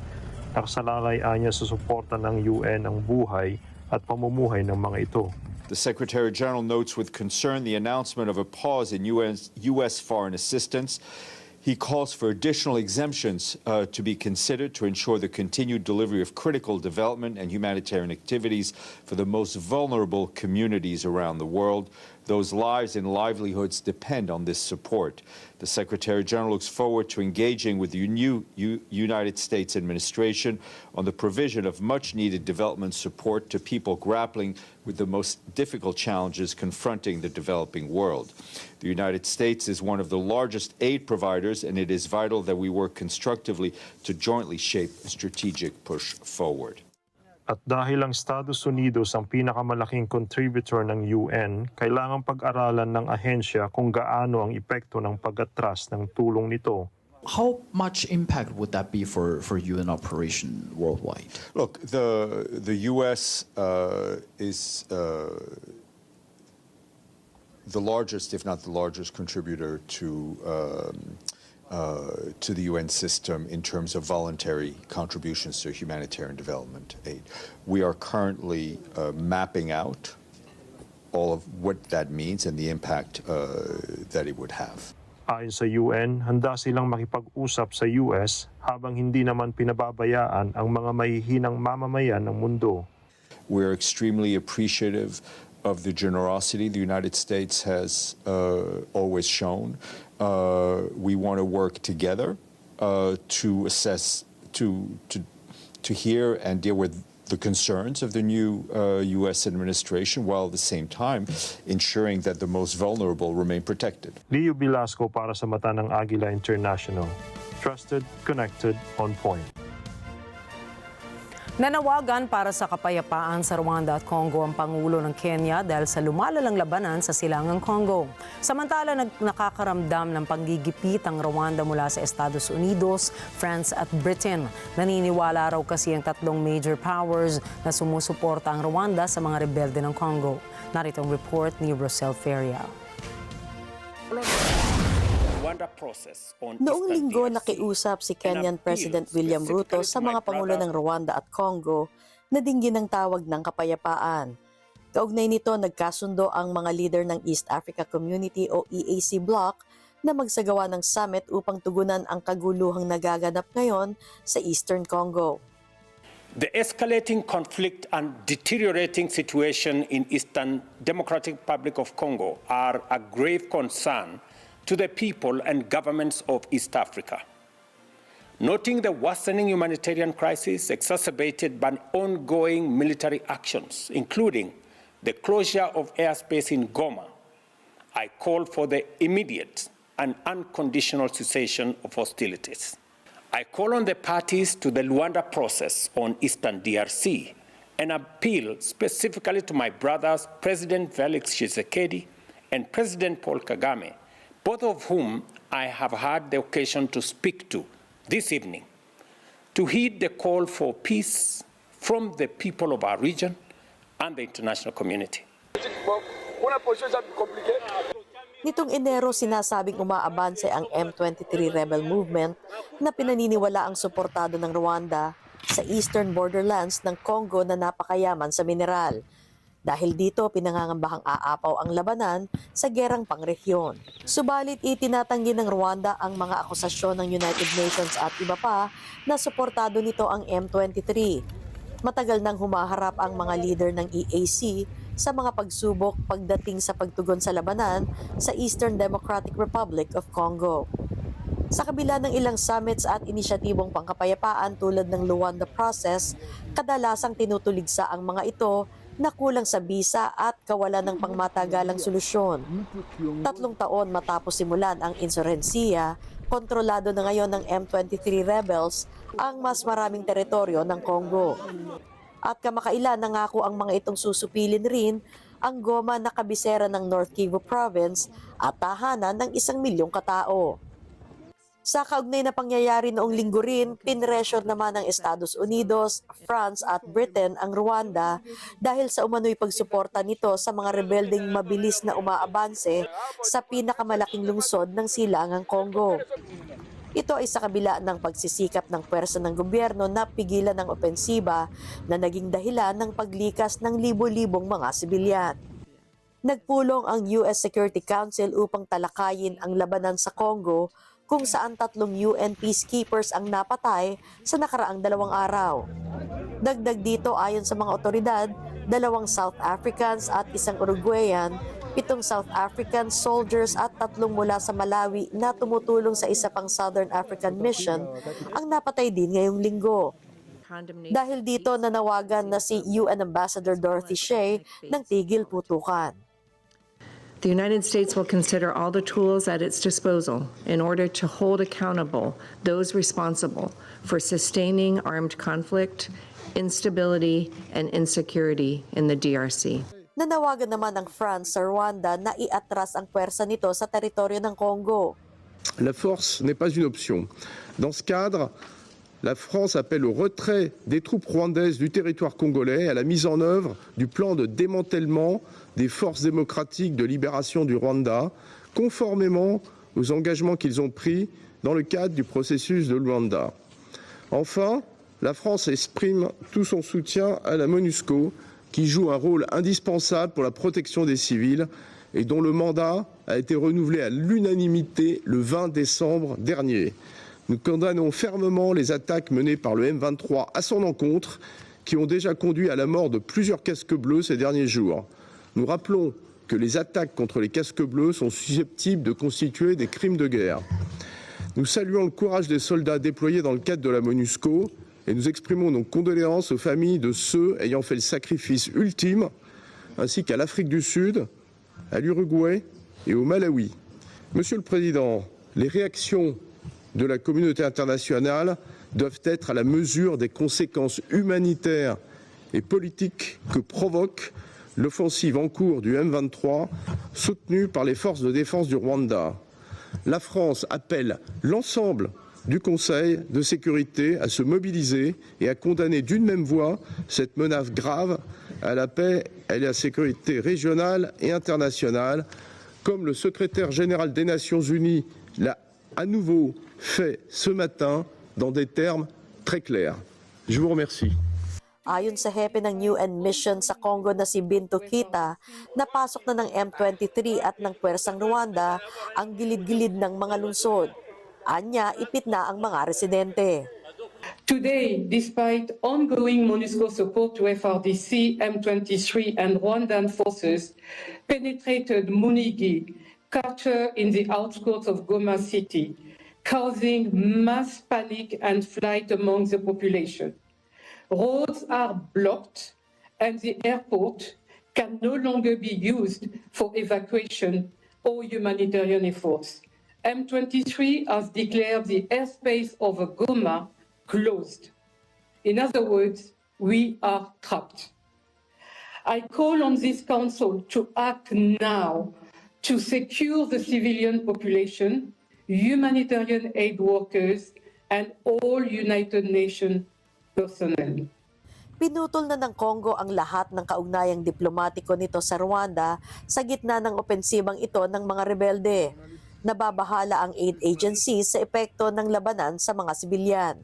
Nakasalalay niya sa suporta ng UN ang buhay at pamumuhay ng mga ito. The Secretary General notes with concern the announcement of a pause in U.S. foreign assistance. He calls for additional exemptions to be considered to ensure the continued delivery of critical development and humanitarian activities for the most vulnerable communities around the world. Those lives and livelihoods depend on this support. The Secretary General looks forward to engaging with the new United States administration on the provision of much-needed development support to people grappling with the most difficult challenges confronting the developing world. The United States is one of the largest aid providers, and it is vital that we work constructively to jointly shape a strategic push forward. At dahil ang Estados Unidos ang pinakamalaking contributor ng UN, kailangang pag-aralan ng ahensya kung gaano ang epekto ng pag-atras ng tulong nito. How much impact would that be for UN operation worldwide? Look, the U.S. is the largest, if not the largest, contributor to the UN system in terms of voluntary contributions to humanitarian development aid. We are currently mapping out all of what that means and the impact that it would have. Ayon sa UN, handa silang makipag-usap sa US habang hindi naman pinababayaan ang mga mahihinang mamamayan ng mundo. We're extremely appreciative of the generosity the United States has always shown. We want to work together to assess, to hear and deal with the concerns of the new U.S. administration, while at the same time ensuring that the most vulnerable remain protected. Leo Velasco para sa Mata ng Agila International. Trusted, connected, on point. Nanawagan para sa kapayapaan sa Rwanda at Congo ang Pangulo ng Kenya dahil sa lumalalang labanan sa silangang Congo. Samantala, nakakaramdam ng panggigipit ang Rwanda mula sa Estados Unidos, France at Britain. Naniniwala raw kasi ang tatlong major powers na sumusuporta ang Rwanda sa mga rebelde ng Congo. Narito ang report ni Rosel Feria. Noong linggo, nakiusap si Kenyan President William Ruto sa mga pangulo ng Rwanda at Congo na dinggin ang tawag ng kapayapaan. Kaugnay nito, nagkasundo ang mga leader ng East Africa Community o EAC bloc na magsagawa ng summit upang tugunan ang kaguluhang nagaganap ngayon sa Eastern Congo. The escalating conflict and deteriorating situation in Eastern Democratic Republic of Congo are a grave concern to the people and governments of East Africa. Noting the worsening humanitarian crisis exacerbated by ongoing military actions, including the closure of airspace in Goma, I call for the immediate and unconditional cessation of hostilities. I call on the parties to the Luanda process on Eastern DRC and appeal specifically to my brothers, President Felix Tshisekedi and President Paul Kagame, both of whom I have had the occasion to speak to this evening, to heed the call for peace from the people of our region and the international community. Nitong Enero, sinasabing umaabanse ang M23 rebel movement na pinaniniwala ang suportado ng Rwanda sa eastern borderlands ng Congo na napakayaman sa mineral. Dahil dito, pinangangambahang aapaw ang labanan sa gerang pangrehiyon. Subalit, itinatanggi ng Rwanda ang mga akusasyon ng United Nations at iba pa na suportado nito ang M23. Matagal nang humaharap ang mga leader ng EAC sa mga pagsubok pagdating sa pagtugon sa labanan sa Eastern Democratic Republic of Congo. Sa kabila ng ilang summits at inisyatibong pangkapayapaan tulad ng Luanda process, kadalasang tinutuligsa ang mga ito na kulang sa bisa at kawalan ng pangmatagalang solusyon. 3 taon matapos simulan ang insurensiya, kontrolado na ngayon ng M23 rebels ang mas maraming teritoryo ng Congo. At kamakailan nangako ang mga itong susupilin rin ang Goma na kabisera ng North Kivu Province at tahanan ng 1 milyong katao. Sa kaugnay na pangyayari noong linggo rin, pinressure naman ng Estados Unidos, France at Britain ang Rwanda dahil sa umano'y pagsuporta nito sa mga rebeldeng mabilis na umaabanse sa pinakamalaking lungsod ng silangang Congo. Ito ay sa kabila ng pagsisikap ng pwersa ng gobyerno na pigilan ng opensiba na naging dahilan ng paglikas ng libo-libong mga sibilyan. Nagpulong ang US Security Council upang talakayin ang labanan sa Congo kung saan 3 UN peacekeepers ang napatay sa nakaraang 2 araw. Dagdag dito ayon sa mga otoridad, 2 South Africans at 1 Uruguayan, 7 South African soldiers at 3 mula sa Malawi na tumutulong sa isa pang Southern African mission ang napatay din ngayong linggo. Dahil dito nanawagan na si UN Ambassador Dorothy Shea ng tigil putukan. The United States will consider all the tools at its disposal in order to hold accountable those responsible for sustaining armed conflict, instability, and insecurity in the DRC. Nanawagan naman ng France sa Rwanda na iatras ang puwersa nito sa teritoryo ng Congo. La force n'est pas une option. Dans ce cadre, la France appelle au retrait des troupes rwandaises du territoire congolais, à la mise en œuvre du plan de démantèlement des forces démocratiques de libération du Rwanda, conformément aux engagements qu'ils ont pris dans le cadre du processus de Luanda. Enfin, la France exprime tout son soutien à la MONUSCO, qui joue un rôle indispensable pour la protection des civils et dont le mandat a été renouvelé à l'unanimité le 20 décembre dernier. Nous condamnons fermement les attaques menées par le M23 à son encontre, qui ont déjà conduit à la mort de plusieurs casques bleus ces derniers jours. Nous rappelons que les attaques contre les casques bleus sont susceptibles de constituer des crimes de guerre. Nous saluons le courage des soldats déployés dans le cadre de la MONUSCO et nous exprimons nos condoléances aux familles de ceux ayant fait le sacrifice ultime, ainsi qu'à l'Afrique du Sud, à l'Uruguay et au Malawi. Monsieur le Président, les réactions de la communauté internationale doivent être à la mesure des conséquences humanitaires et politiques que provoque l'offensive en cours du M23 soutenue par les forces de défense du Rwanda. La France appelle l'ensemble du Conseil de sécurité à se mobiliser et à condamner d'une même voix cette menace grave à la paix et à la sécurité régionale et internationale, comme le secrétaire général des Nations Unies l'a à nouveau fait ce matin dans des termes très clairs. Je vous remercie. Ayon sa hepe ng UN mission sa Congo na si Bintou Keita, napasok na ng M23 at ng pwersang Rwanda ang gilid-gilid ng mga lungsod. Anya, ipit na ang mga residente. Today, despite ongoing MONUSCO support to FRDC, M23 and Rwandan forces penetrated Munigi, captured in the outskirts of Goma city, causing mass panic and flight among the population. Roads are blocked and the airport can no longer be used for evacuation or humanitarian efforts. M23 has declared the airspace over Goma closed. In other words, we are trapped. I call on this council to act now to secure the civilian population, humanitarian aid workers, and all United Nations personnel. Pinutol na ng Congo ang lahat ng kaugnayang diplomatiko nito sa Rwanda sa gitna ng opensibang ito ng mga rebelde. Nababahala ang aid agencies sa epekto ng labanan sa mga sibilyan.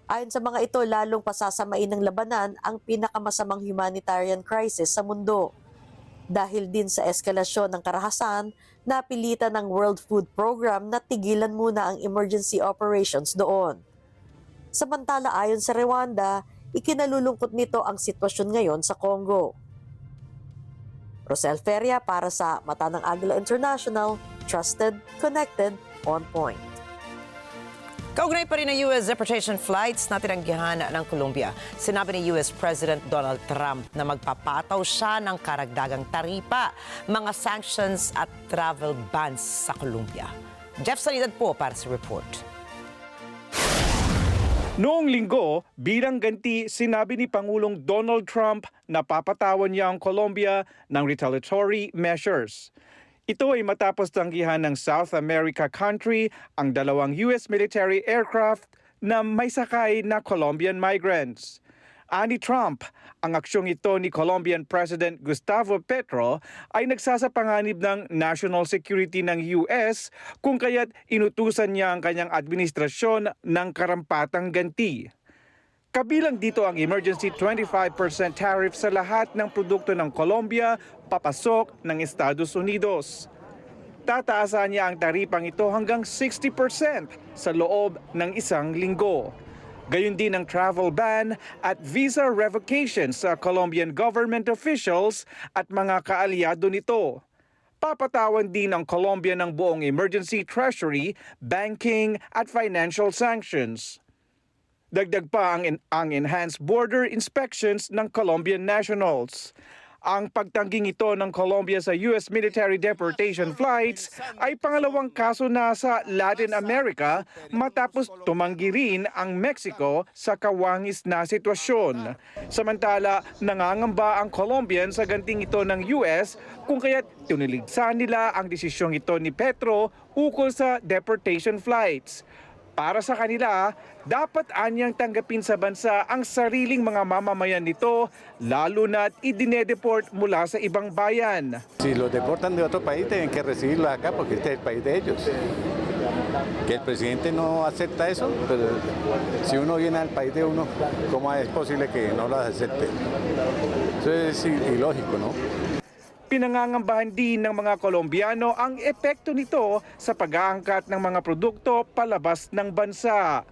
Ayon sa mga ito, lalong pasasamain ng labanan ang pinakamasamang humanitarian crisis sa mundo. Dahil din sa eskalasyon ng karahasan, napilitan ng World Food Program na tigilan muna ang emergency operations doon. Samantala ayon sa Rwanda, ikinalulungkot nito ang sitwasyon ngayon sa Congo. Rosel Feria para sa Mata ng Agila International, Trusted, Connected, On Point. Kaugnay pa rin ng US deportation flights na tinanggihan ng Colombia. Sinabi ni US President Donald Trump na magpapataw siya ng karagdagang taripa, mga sanctions at travel bans sa Colombia. Jeff Sanidad po para sa report. Noong linggo, bilang ganti, sinabi ni Pangulong Donald Trump na papatawan niya ang Colombia ng retaliatory measures. Ito ay matapos tanggihan ng South America country ang dalawang US military aircraft na may sakay na Colombian migrants. Ani Trump, ang aksyong ito ni Colombian President Gustavo Petro ay nagsasapanganib ng national security ng US kung kaya't inutusan niya ang kanyang administrasyon ng karampatang ganti. Kabilang dito ang emergency 25% tariff sa lahat ng produkto ng Colombia papasok ng Estados Unidos. Tataasan niya ang taripang ito hanggang 60% sa loob ng isang linggo. Gayon din ang travel ban at visa revocation sa Colombian government officials at mga kaalyado nito. Papatawan din ang Colombia ng buong emergency treasury, banking at financial sanctions. Dagdag pa ang enhanced border inspections ng Colombian nationals. Ang pagtangging ito ng Colombia sa US military deportation flights ay pangalawang kaso na sa Latin America matapos tumanggi rin ang Mexico sa kawangis na sitwasyon. Samantala, nangangamba ang Colombian sa ganting ito ng US kung kaya't tiniligsan nila ang desisyong ito ni Petro ukol sa deportation flights. Para sa kanila, dapat anyang tanggapin sa bansa ang sariling mga mamamayan nito, lalo na't idinedeport mula sa ibang bayan. Si los deportan de otro país, tienen que recibirlos acá porque este es el país de ellos. Que el presidente no acepta eso, pero si uno viene al país de uno, ¿cómo es posible que no lo acepte? Eso es ilógico, ¿no? Pinangangambahan din ng mga Colombiano ang epekto nito sa pag-aangkat ng mga produkto palabas ng bansa.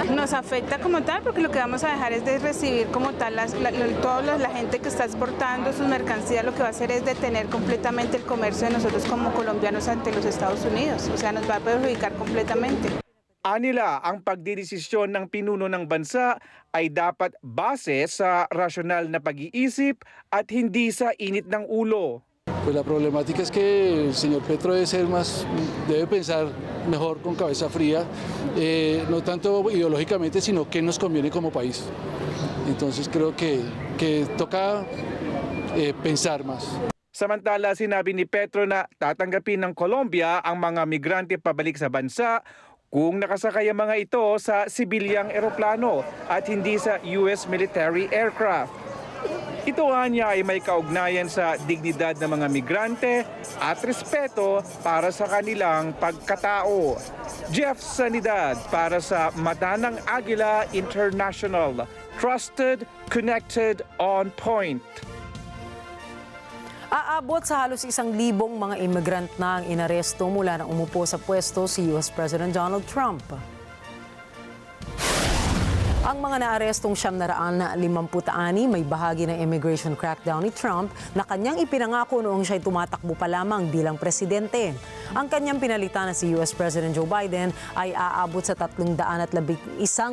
Nos afecta como tal porque lo que vamos a dejar es de recibir como tal toda la gente que está exportando sus mercancías, lo que va a hacer es detener completamente el comercio de nosotros como colombianos ante los Estados Unidos, o sea, nos va a perjudicar completamente. Anila, ang pagdidesisyon ng pinuno ng bansa ay dapat base sa rasyonal na pag-iisip at hindi sa init ng ulo. Pues la problemática es que el señor Petro debe pensar mejor con cabeza fría, no tanto ideológicamente, sino qué nos conviene como país. Entonces creo que toca pensar más. Samantala, sinabi ni Petro na tatanggapin ng Colombia ang mga migrante pabalik sa bansa kung nakasakay ang mga ito sa sibilyang eroplano at hindi sa US military aircraft. Ito niya ay may kaugnayan sa dignidad ng mga migrante at respeto para sa kanilang pagkatao. Jeff Sanidad para sa Mata ng Agila International. Trusted, connected, on point. Aabot sa halos 1,000 mga immigrant na ang inaresto mula nang umupo sa pwesto si US President Donald Trump. Ang mga naarestong 756 may bahagi ng immigration crackdown ni Trump na kanyang ipinangako noong siya'y tumatakbo pa lamang bilang presidente. Ang kanyang pinalitan na si US President Joe Biden ay aabot sa 311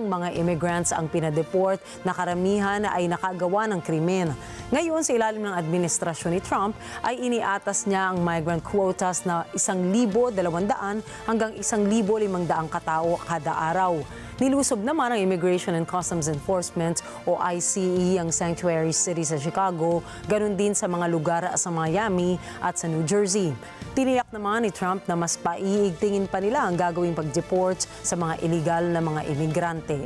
mga immigrants ang pinadeport na karamihan ay nakagawa ng krimen. Ngayon, sa ilalim ng administrasyon ni Trump, ay iniatas niya ang migrant quotas na 1,200 hanggang 1,500 katao kada araw. Nilusob naman ang Immigration and Customs Enforcement o ICE ang sanctuary city sa Chicago, ganun din sa mga lugar sa Miami at sa New Jersey. Tiniyak naman ni Trump na mas paiigtingin pa nila ang gagawing pag-deport sa mga illegal na mga imigrante.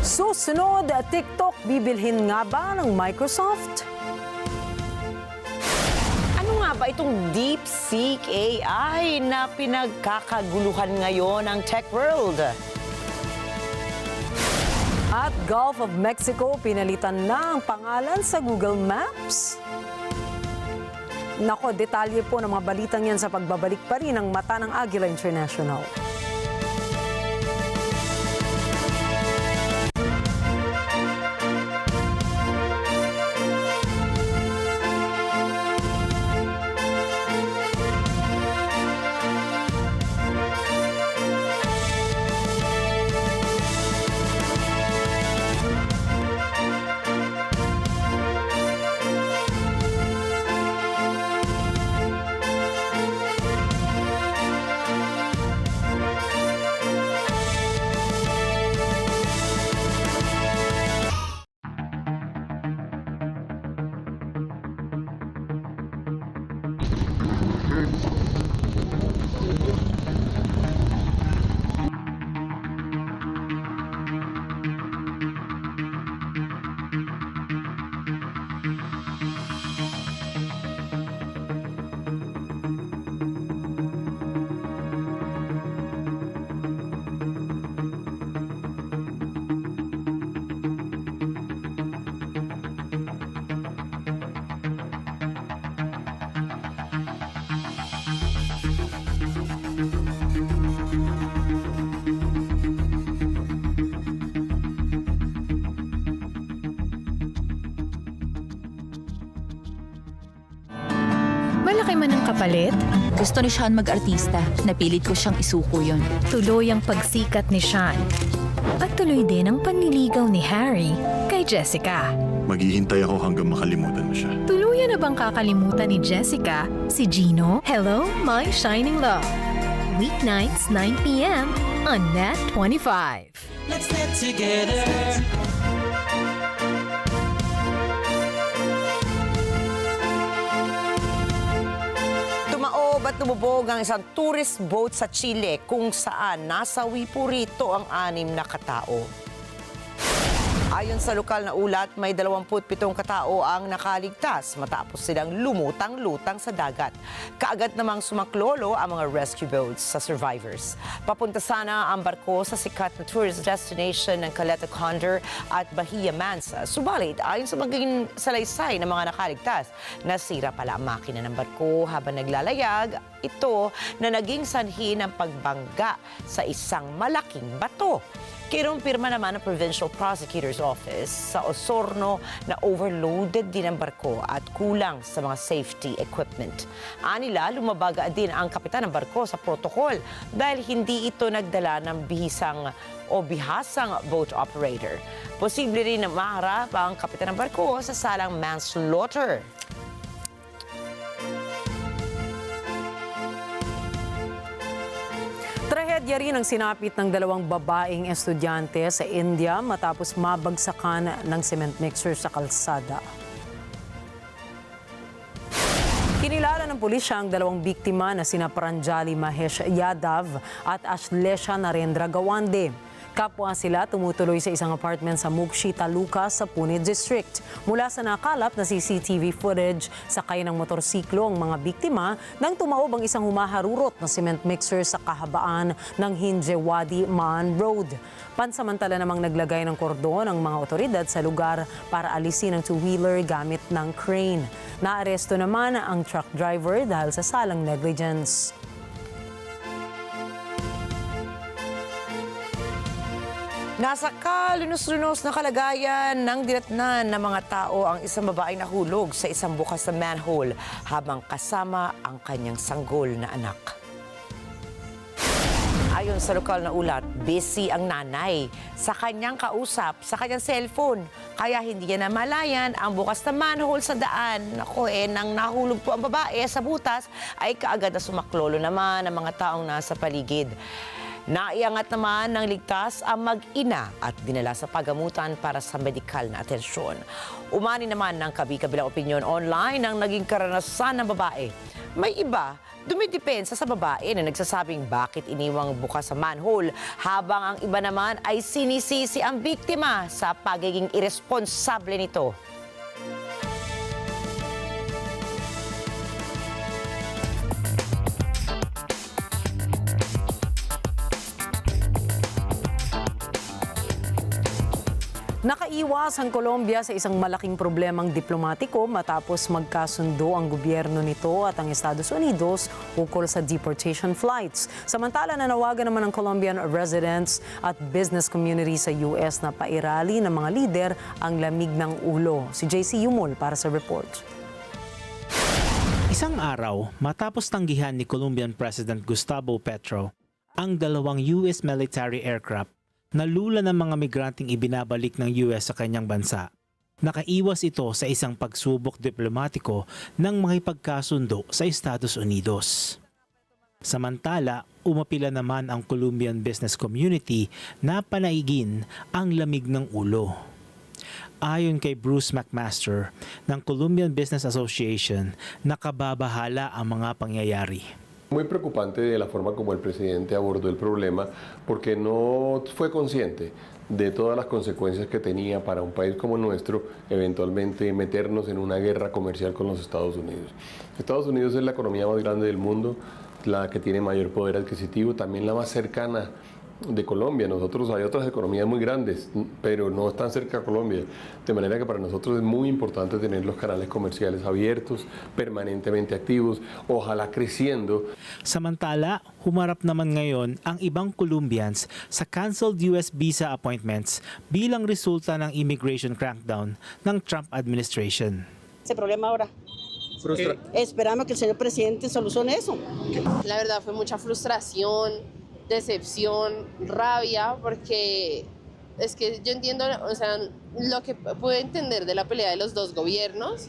Susunod, TikTok bibilhin nga ba ng Microsoft? Ano nga ba itong DeepSeek AI na pinagkakaguluhan ngayon ng tech world? At Gulf of Mexico pinalitan na ang pangalan sa Google Maps? Nako, detalye po ng mga balitang yan sa pagbabalik pa rin ng Mata ng Agila International. Malaki man ang kapalit. Gusto ni Sean mag-artista. Napilit ko siyang isuko yun. Tuloy ang pagsikat ni Sean. At tuloy din ang panliligaw ni Harry kay Jessica. Maghihintay ako hanggang makalimutan mo siya. Tuluyan na bang kakalimutan ni Jessica si Gino? Hello, My Shining Love. Weeknights, 9 p.m. on NET25. Let's get together. Tumaob at lumubog ang isang tourist boat sa Chile kung saan nasawi po rito ang 6 na katao. Ayon sa lokal na ulat, may 27 katao ang nakaligtas matapos silang lumutang-lutang sa dagat. Kaagad namang sumaklolo ang mga rescue boats sa survivors. Papunta sana ang barko sa sikat na tourist destination ng Caleta Condor at Bahia Mansa. Subalit, ayon sa magiging salaysay ng mga nakaligtas, nasira pala ang makina ng barko habang naglalayag. Ito na naging sanhi ng pagbangga sa isang malaking bato. Kinumpirma naman ng Provincial Prosecutor's Office sa Osorno na overloaded din ang barko at kulang sa mga safety equipment. Anila, lumabaga din ang kapitan ng barko sa protocol dahil hindi ito nagdala ng bihasang boat operator. Posible rin na maharap ang kapitan ng barko sa salang manslaughter. Trahedya rin ang sinapit ng dalawang babaeng estudyante sa India matapos mabagsakan ng cement mixer sa kalsada. Kinilala ng pulisya ang dalawang biktima na sina Pranjali Mahesh Yadav at Ashlesha Narendra Gawande. Kapwa sila tumutuloy sa isang apartment sa Mugshi Taluka sa Pune District. Mula sa nakalap na CCTV footage, sakay ng motorsiklo ang mga biktima nang tumaob ang isang humaharurot na cement mixer sa kahabaan ng Hinjewadi Maan Road. Pansamantala namang naglagay ng kordon ang mga otoridad sa lugar para alisin ang two-wheeler gamit ng crane. Naaresto naman ang truck driver dahil sa salang negligence. Nasa kalunos-lunos na kalagayan ng dinatnan ng mga tao ang isang babaeng nahulog sa isang bukas na manhole habang kasama ang kanyang sanggol na anak. Ayon sa lokal na ulat, busy ang nanay sa kanyang kausap sa kanyang cellphone. Kaya hindi niya namalayan ang bukas na manhole sa daan. Nako nang nahulog po ang babae sa butas ay kaagad na sumaklolo naman ang mga taong nasa paligid. Naiangat naman ng ligtas ang mag-ina at dinala sa pagamutan para sa medikal na atensyon. Umani naman ng kabi-kabilang opinyon online ang naging karanasan ng babae. May iba, dumidepensa sa babae na nagsasabing bakit iniwang bukas sa manhole, habang ang iba naman ay sinisisi ang biktima sa pagiging irresponsable nito. Nakaiwas ang Colombia sa isang malaking problemang diplomatiko matapos magkasundo ang gobyerno nito at ang Estados Unidos ukol sa deportation flights. Samantala, nanawagan naman ng Colombian residents at business community sa US na pairali ng mga lider ang lamig ng ulo. Si JC Yumol para sa report. Isang araw matapos tanggihan ni Colombian President Gustavo Petro ang dalawang US military aircraft na lula ng mga migranteng ibinabalik ng US sa kanyang bansa. Nakaiwas ito sa isang pagsubok diplomatiko ng makipagkasundo sa Estados Unidos. Samantala, umapila naman ang Colombian business community na panaigin ang lamig ng ulo. Ayon kay Bruce McMaster ng Colombian Business Association, nakababahala ang mga pangyayari. Muy preocupante de la forma como el presidente abordó el problema porque no fue consciente de todas las consecuencias que tenía para un país como nuestro eventualmente meternos en una guerra comercial con los Estados Unidos. Estados Unidos es la economía más grande del mundo, la que tiene mayor poder adquisitivo, también la más cercana de Colombia. Nosotros hay otras economías muy grandes, pero no están cerca de Colombia. De manera que para nosotros es muy importante tener los canales comerciales abiertos, permanentemente activos, ojalá creciendo. Samantala, humarap naman ngayon ang ibang Colombians sa canceled US visa appointments bilang resulta ng immigration crackdown ng Trump administration. Ese problema ahora. Esperamos que el señor presidente solucione eso. La verdad fue mucha frustración, decepción, rabia, porque es que yo entiendo, o sea, lo que puedo entender de la pelea de los dos gobiernos,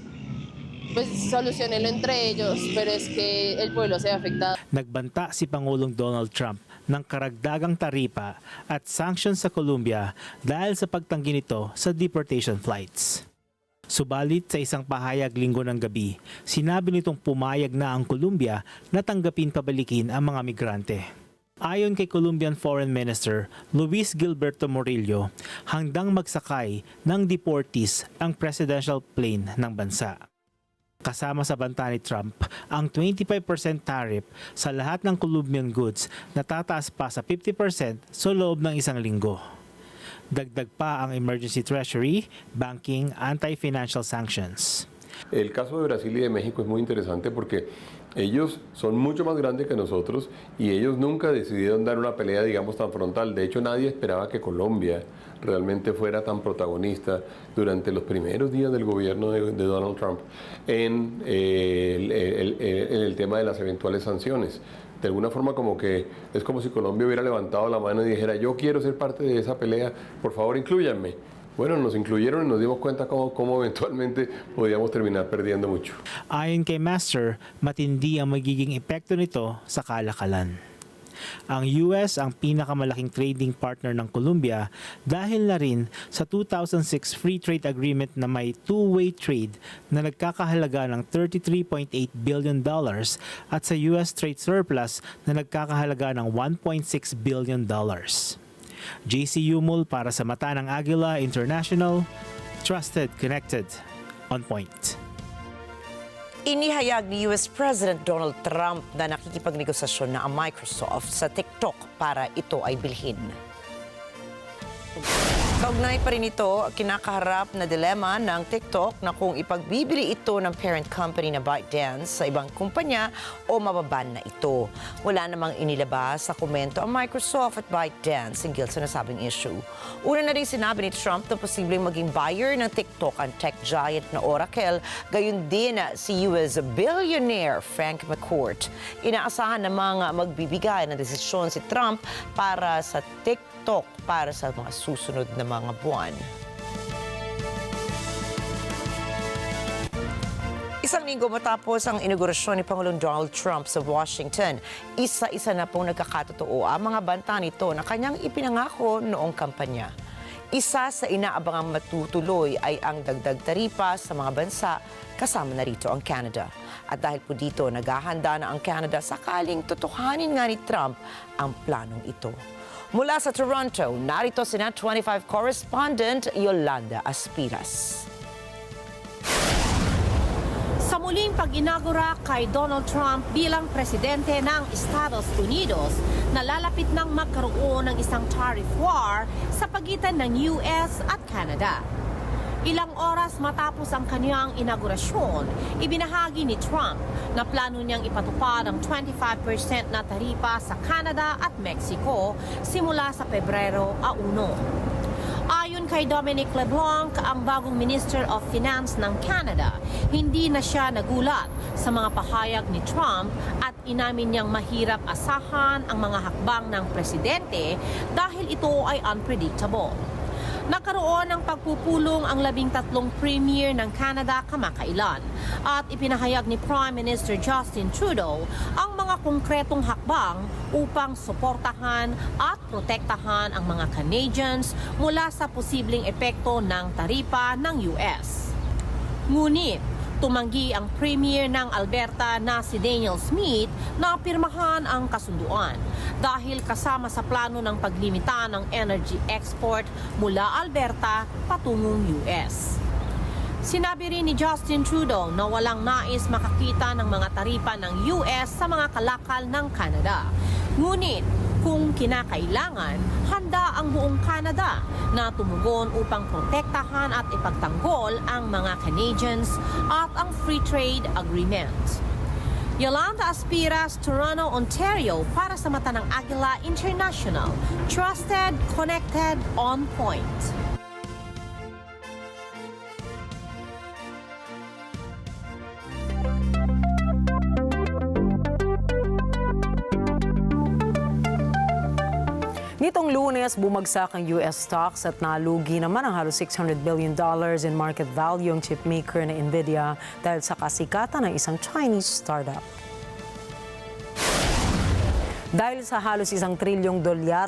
pues solucionenlo entre ellos, pero es que el pueblo se ve afectado. Nagbanta si Pangulong Donald Trump ng karagdagang taripa at sanctions sa Colombia dahil sa pagtanggi nito sa deportation flights. Subalit sa isang pahayag Linggo ng gabi, sinabi nitong pumayag na ang Colombia na tanggapin pabalikin ang mga migrante. Ayon kay Colombian Foreign Minister Luis Gilberto Murillo, hanggang magsakay ng deportees ang presidential plane ng bansa. Kasama sa banta ni Trump ang 25% tariff sa lahat ng Colombian goods na tataas pa sa 50% sa loob ng isang linggo. Dagdag pa ang emergency treasury, banking, anti-financial sanctions. El caso de Brasil y de México es muy interesante porque ellos son mucho más grandes que nosotros y ellos nunca decidieron dar una pelea, digamos, tan frontal. De hecho, nadie esperaba que Colombia realmente fuera tan protagonista durante los primeros días del gobierno de Donald Trump en el tema de las eventuales sanciones. De alguna forma como que es como si Colombia hubiera levantado la mano y dijera, yo quiero ser parte de esa pelea, por favor inclúyanme. Bueno, nos incluyeron y nos dimos cuenta cómo eventualmente podíamos terminar perdiendo mucho. Ayon kay Master, matindi ang magiging epekto nito sa kalakalan. Ang US ang pinakamalaking trading partner ng Colombia dahil na rin sa 2006 Free Trade Agreement na may two-way trade na nagkakahalaga ng $33.8 billion at sa US trade surplus na nagkakahalaga ng $1.6 billion. JC Yumul para sa Mata ng Agila International, Trusted, Connected, On Point. Inihayag ni US President Donald Trump na nakikipagnegosasyon na ang Microsoft sa TikTok para ito ay bilhin. Kaugnay pa rin ito, kinakaharap na dilema ng TikTok na kung ipagbibili ito ng parent company na ByteDance sa ibang kumpanya o mababan na ito. Wala namang inilabas sa komento ang Microsoft at ByteDance hinggil sa nasabing issue. Una na rin sinabi ni Trump na posibleng maging buyer ng TikTok ang tech giant na Oracle, gayon din si US billionaire Frank McCourt. Inaasahan namang magbibigay ng desisyon si Trump para sa TikTok para sa mga susunod na mga buwan. Isang linggo matapos ang inaugurasyon ni Pangulong Donald Trump sa Washington, isa-isa na pong nagkakatotoo ang mga banta nito na kanyang ipinangako noong kampanya. Isa sa inaabangang matutuloy ay ang dagdag taripa sa mga bansa, kasama na rito ang Canada. At dahil po dito, naghahanda na ang Canada sakaling totohanin nga ni Trump ang planong ito. Mula sa Toronto, narito si NET25 correspondent Yolanda Aspiras. Sa muling pag-inagura kay Donald Trump bilang presidente ng Estados Unidos, nalalapit nang magkaroon ng isang tariff war sa pagitan ng US at Canada. Ilang oras matapos ang kanyang inaugurasyon, ibinahagi ni Trump na plano niyang ipatupad ang 25% na taripa sa Canada at Mexico simula sa Pebrero 1. Ayon kay Dominic LeBlanc, ang bagong Minister of Finance ng Canada, hindi na siya nagulat sa mga pahayag ni Trump at inamin niyang mahirap asahan ang mga hakbang ng presidente dahil ito ay unpredictable. Nagkaroon ng pagpupulong ang 13 premier ng Canada kamakailan at ipinahayag ni Prime Minister Justin Trudeau ang mga konkretong hakbang upang suportahan at protektahan ang mga Canadians mula sa posibleng epekto ng taripa ng US. Ngunit, tumanggi ang Premier ng Alberta na si Daniel Smith na pirmahan ang kasunduan dahil kasama sa plano ng paglimita ng energy export mula Alberta patungong US. Sinabi rin ni Justin Trudeau na walang nais makakita ng mga taripa ng US sa mga kalakal ng Canada. Ngunit kung kinakailangan, handa ang buong Canada na tumugon upang protektahan at ipagtanggol ang mga Canadians at ang Free Trade Agreement. Yolanda Aspiras, Toronto, Ontario para sa Mata ng Agila International. Trusted, connected, on point. Nitong Lunes, bumagsak ang US stocks at nalugi naman ang halos $600 billion in market value ang chipmaker na Nvidia dahil sa kasikatan ng isang Chinese startup. Dahil sa halos $1 trilyong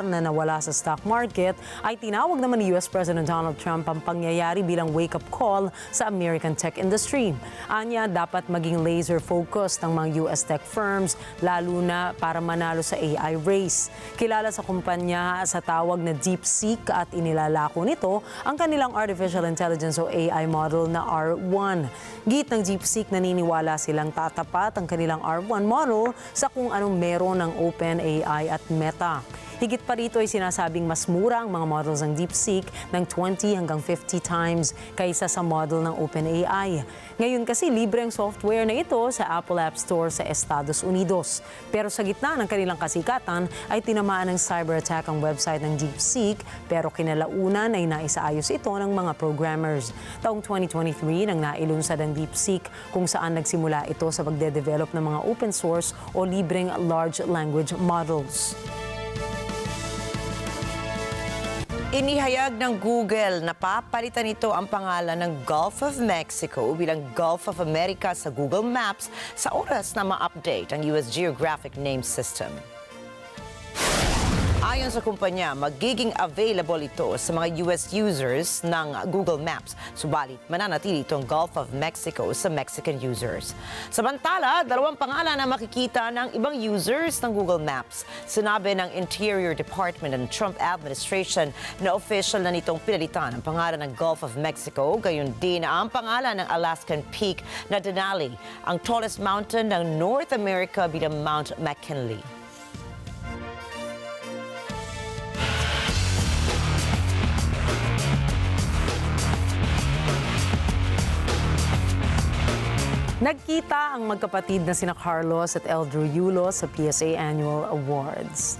na nawala sa stock market, ay tinawag naman ni US President Donald Trump ang pangyayari bilang wake-up call sa American tech industry. Anya, dapat maging laser-focused ang mga US tech firms, lalo na para manalo sa AI race. Kilala sa kumpanya sa tawag na DeepSeek at inilalako nito ang kanilang artificial intelligence o AI model na R1. Git ng DeepSeek, naniniwala silang tatapat ang kanilang R1 model sa kung anong meron ng OpenAI at Meta. Higit pa rito ay sinasabing mas mura ang mga models ng DeepSeek ng 20 hanggang 50 times kaysa sa model ng OpenAI. Ngayon kasi libre ang software na ito sa Apple App Store sa Estados Unidos. Pero sa gitna ng kanilang kasikatan ay tinamaan ng cyber attack ang website ng DeepSeek, pero kinalaunan ay naisaayos ito ng mga programmers. Taong 2023 nang nailunsad ang DeepSeek kung saan nagsimula ito sa pagde-develop ng mga open source o libreng large language models. Inihayag ng Google na papalitan ito ang pangalan ng Gulf of Mexico bilang Gulf of America sa Google Maps sa oras na ma-update ang US Geographic Name System. Ayon sa kumpanya, magiging available ito sa mga US users ng Google Maps. Subalit, mananatili itong Gulf of Mexico sa Mexican users. Samantala, dalawang pangalan na makikita ng ibang users ng Google Maps. Sinabi ng Interior Department ng Trump administration na official na nitong pinalitan ang pangalan ng Gulf of Mexico, gayon din ang pangalan ng Alaskan Peak na Denali, ang tallest mountain ng North America bilang Mount McKinley. Nagkita ang magkapatid na sina Carlos at Eldrew Yulo sa PSA Annual Awards.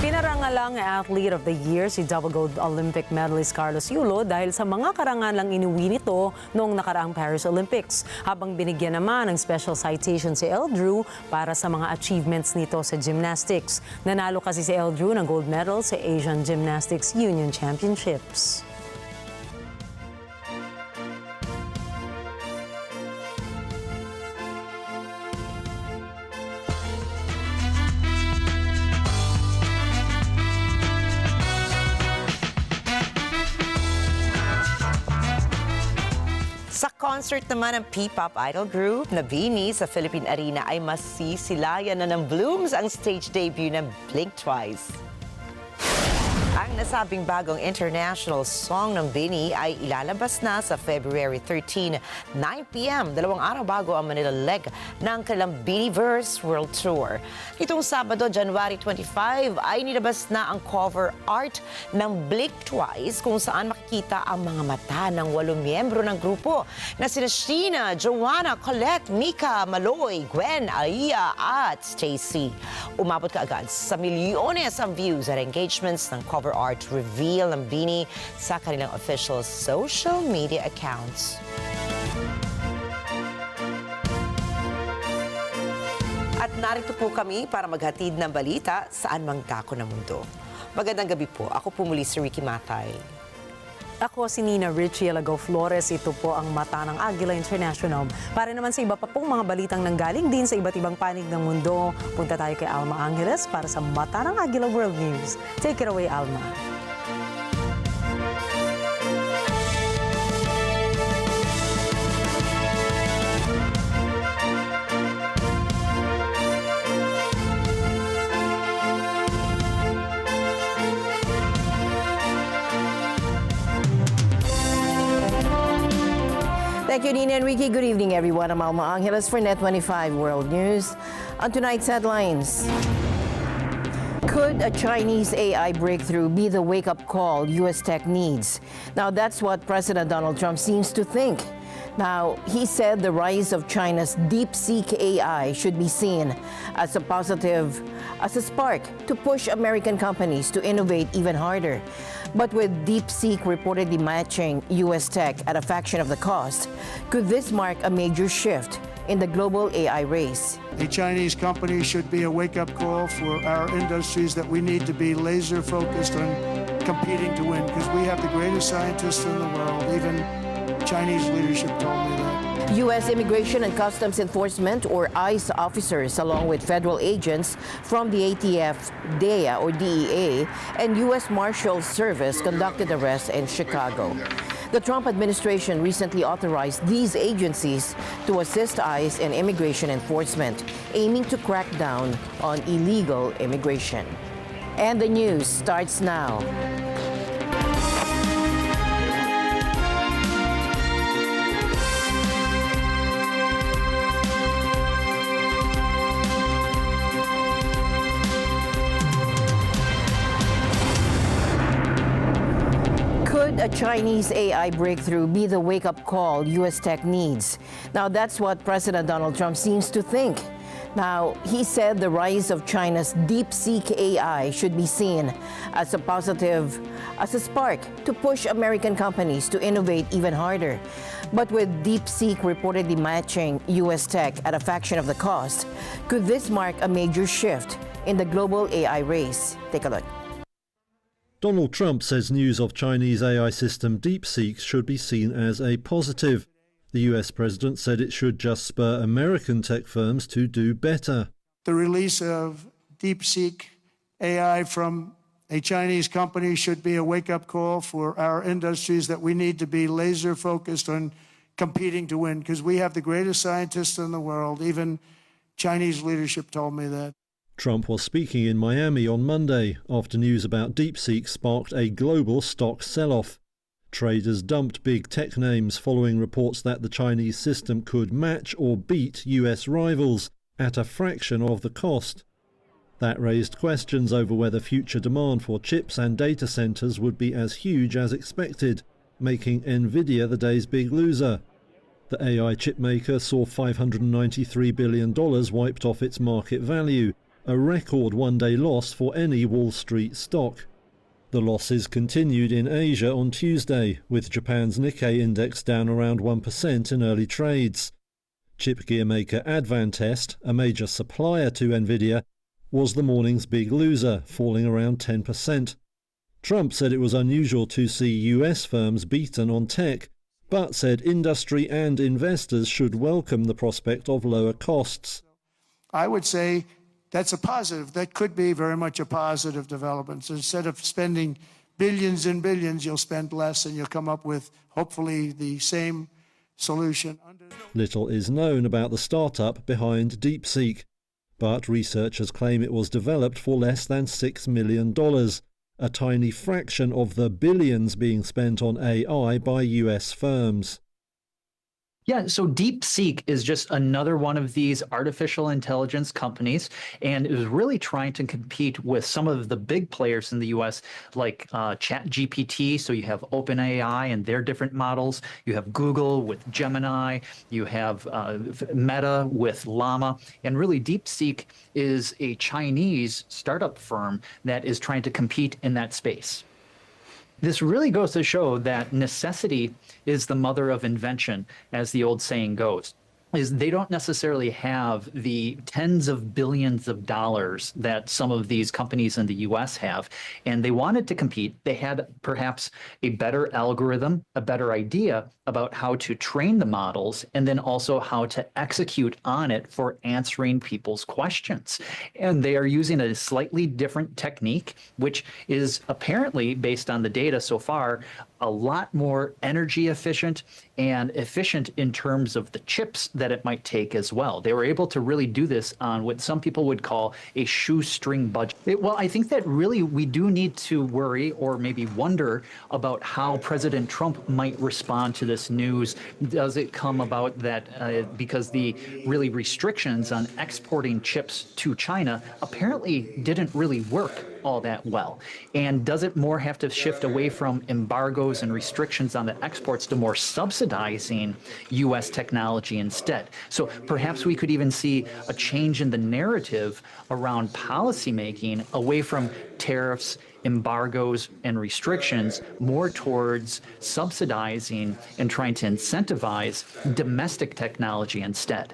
Pinarangalang Athlete of the Year si double gold Olympic medalist Carlos Yulo dahil sa mga karangalang inuwi nito noong nakaraang Paris Olympics, habang binigyan naman ng special citation si Eldrew para sa mga achievements nito sa gymnastics. Nanalo kasi si Eldrew ng gold medal sa Asian Gymnastics Union Championships. Sa concert naman ng P-pop idol group na Bini sa Philippine Arena ay masisilayan na ng blooms ang stage debut ng Blink Twice. Ang nasabing bagong international song ng Bini ay ilalabas na sa February 13, 9 p.m. 2 araw bago ang Manila leg ng kanilang Biniverse World Tour. Itong Sabado, January 25, ay nilabas na ang cover art ng Blink Twice kung saan makikita ang mga mata ng 8 miyembro ng grupo na sina Sheena, Joanna, Colette, Mika, Maloy, Gwen, Aya at Stacy. Umabot kaagad sa milyones ang views at engagements ng cover art reveal ng Bini sa kanilang official social media accounts. At narito po kami para maghatid ng balita saan mang dako ng mundo. Magandang gabi po. Ako po muli si Ricky Matay. Ako si Nina Richie Alago Flores. Ito po ang Mata ng Agila International. Para naman sa iba pa pong mga balitang nanggaling din sa iba't ibang panig ng mundo, punta tayo kay Alma Angeles para sa Mata ng Agila World News. Take it away, Alma. Thank you, Nina and Ricky. Good evening, everyone. I'm Alma Angeles for NET25 World News. On tonight's headlines, could a Chinese AI breakthrough be the wake-up call U.S. tech needs? Now, that's what President Donald Trump seems to think. Now, he said the rise of China's DeepSeek AI should be seen as a spark to push American companies to innovate even harder. But with DeepSeek reportedly matching U.S. tech at a fraction of the cost, could this mark a major shift in the global AI race? A Chinese company should be a wake-up call for our industries that we need to be laser-focused on competing to win, because we have the greatest scientists in the world. Even Chinese leadership told me that. U.S. Immigration and Customs Enforcement, or ICE officers, along with federal agents from the ATF, DEA, or DEA, and U.S. Marshals Service conducted arrests in Chicago. The Trump administration recently authorized these agencies to assist ICE in immigration enforcement, aiming to crack down on illegal immigration. And the news starts now. Chinese AI breakthrough be the wake-up call U.S. tech needs? Now, that's what President Donald Trump seems to think. Now, he said the rise of China's DeepSeek AI should be seen as a spark to push American companies to innovate even harder. But with DeepSeek reportedly matching U.S. tech at a fraction of the cost, could this mark a major shift in the global AI race? Take a look. Donald Trump says news of Chinese AI system DeepSeek should be seen as a positive. The US president said it should just spur American tech firms to do better. The release of DeepSeek AI from a Chinese company should be a wake-up call for our industries that we need to be laser focused on competing to win, because we have the greatest scientists in the world. Even Chinese leadership told me that. Trump was speaking in Miami on Monday after news about DeepSeek sparked a global stock sell-off. Traders dumped big tech names following reports that the Chinese system could match or beat US rivals at a fraction of the cost. That raised questions over whether future demand for chips and data centers would be as huge as expected, making Nvidia the day's big loser. The AI chipmaker saw $593 billion wiped off its market value, a record one-day loss for any Wall Street stock. The losses continued in Asia on Tuesday, with Japan's Nikkei index down around 1% in early trades. Chip gear maker Advantest, a major supplier to Nvidia, was the morning's big loser, falling around 10%. Trump said it was unusual to see US firms beaten on tech, but said industry and investors should welcome the prospect of lower costs. I would say that's a positive. That could be very much a positive development. So instead of spending billions and billions, you'll spend less and you'll come up with, hopefully, the same solution. Little is known about the startup behind DeepSeek, but researchers claim it was developed for less than $6 million, a tiny fraction of the billions being spent on AI by US firms. Yeah, so DeepSeek is just another one of these artificial intelligence companies, and it was really trying to compete with some of the big players in the US, like ChatGPT. So you have OpenAI and their different models. You have Google with Gemini. You have Meta with Llama. And really, DeepSeek is a Chinese startup firm that is trying to compete in that space. This really goes to show that necessity is the mother of invention, as the old saying goes. Is they don't necessarily have the tens of billions of dollars that some of these companies in the US have, and they wanted to compete. They had perhaps a better algorithm, a better idea about how to train the models, and then also how to execute on it for answering people's questions. And they are using a slightly different technique, which is apparently, based on the data so far, a lot more energy efficient and efficient in terms of the chips that it might take as well. They were able to really do this on what some people would call a shoestring budget. Well, I think that really we do need to worry or maybe wonder about how President Trump might respond to this news. Does it come about that because the really restrictions on exporting chips to China apparently didn't really work all that well? And does it more have to shift away from embargoes and restrictions on the exports to more subsidizing U.S. technology instead? So perhaps we could even see a change in the narrative around policymaking away from tariffs, embargoes, and restrictions, more towards subsidizing and trying to incentivize domestic technology instead.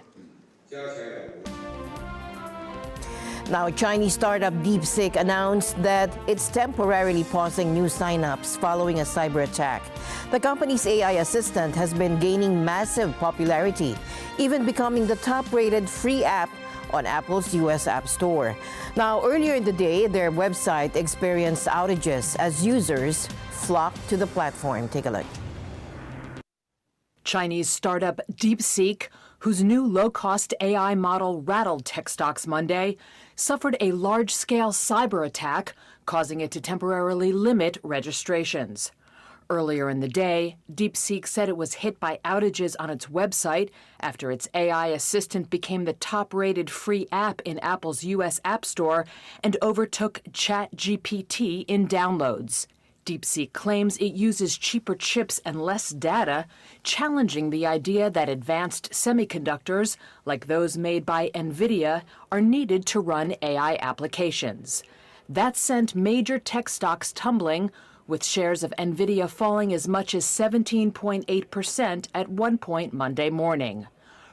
Now, Chinese startup DeepSeek announced that it's temporarily pausing new signups following a cyber attack. The company's AI assistant has been gaining massive popularity, even becoming the top-rated free app on Apple's U.S. App Store. Now, earlier in the day, their website experienced outages as users flocked to the platform. Take a look. Chinese startup DeepSeek, whose new low-cost AI model rattled tech stocks Monday, suffered a large-scale cyber attack, causing it to temporarily limit registrations. Earlier in the day, DeepSeek said it was hit by outages on its website after its AI assistant became the top-rated free app in Apple's U.S. App Store and overtook ChatGPT in downloads. DeepSeek claims it uses cheaper chips and less data, challenging the idea that advanced semiconductors, like those made by NVIDIA, are needed to run AI applications. That sent major tech stocks tumbling, with shares of NVIDIA falling as much as 17.8% at one point Monday morning.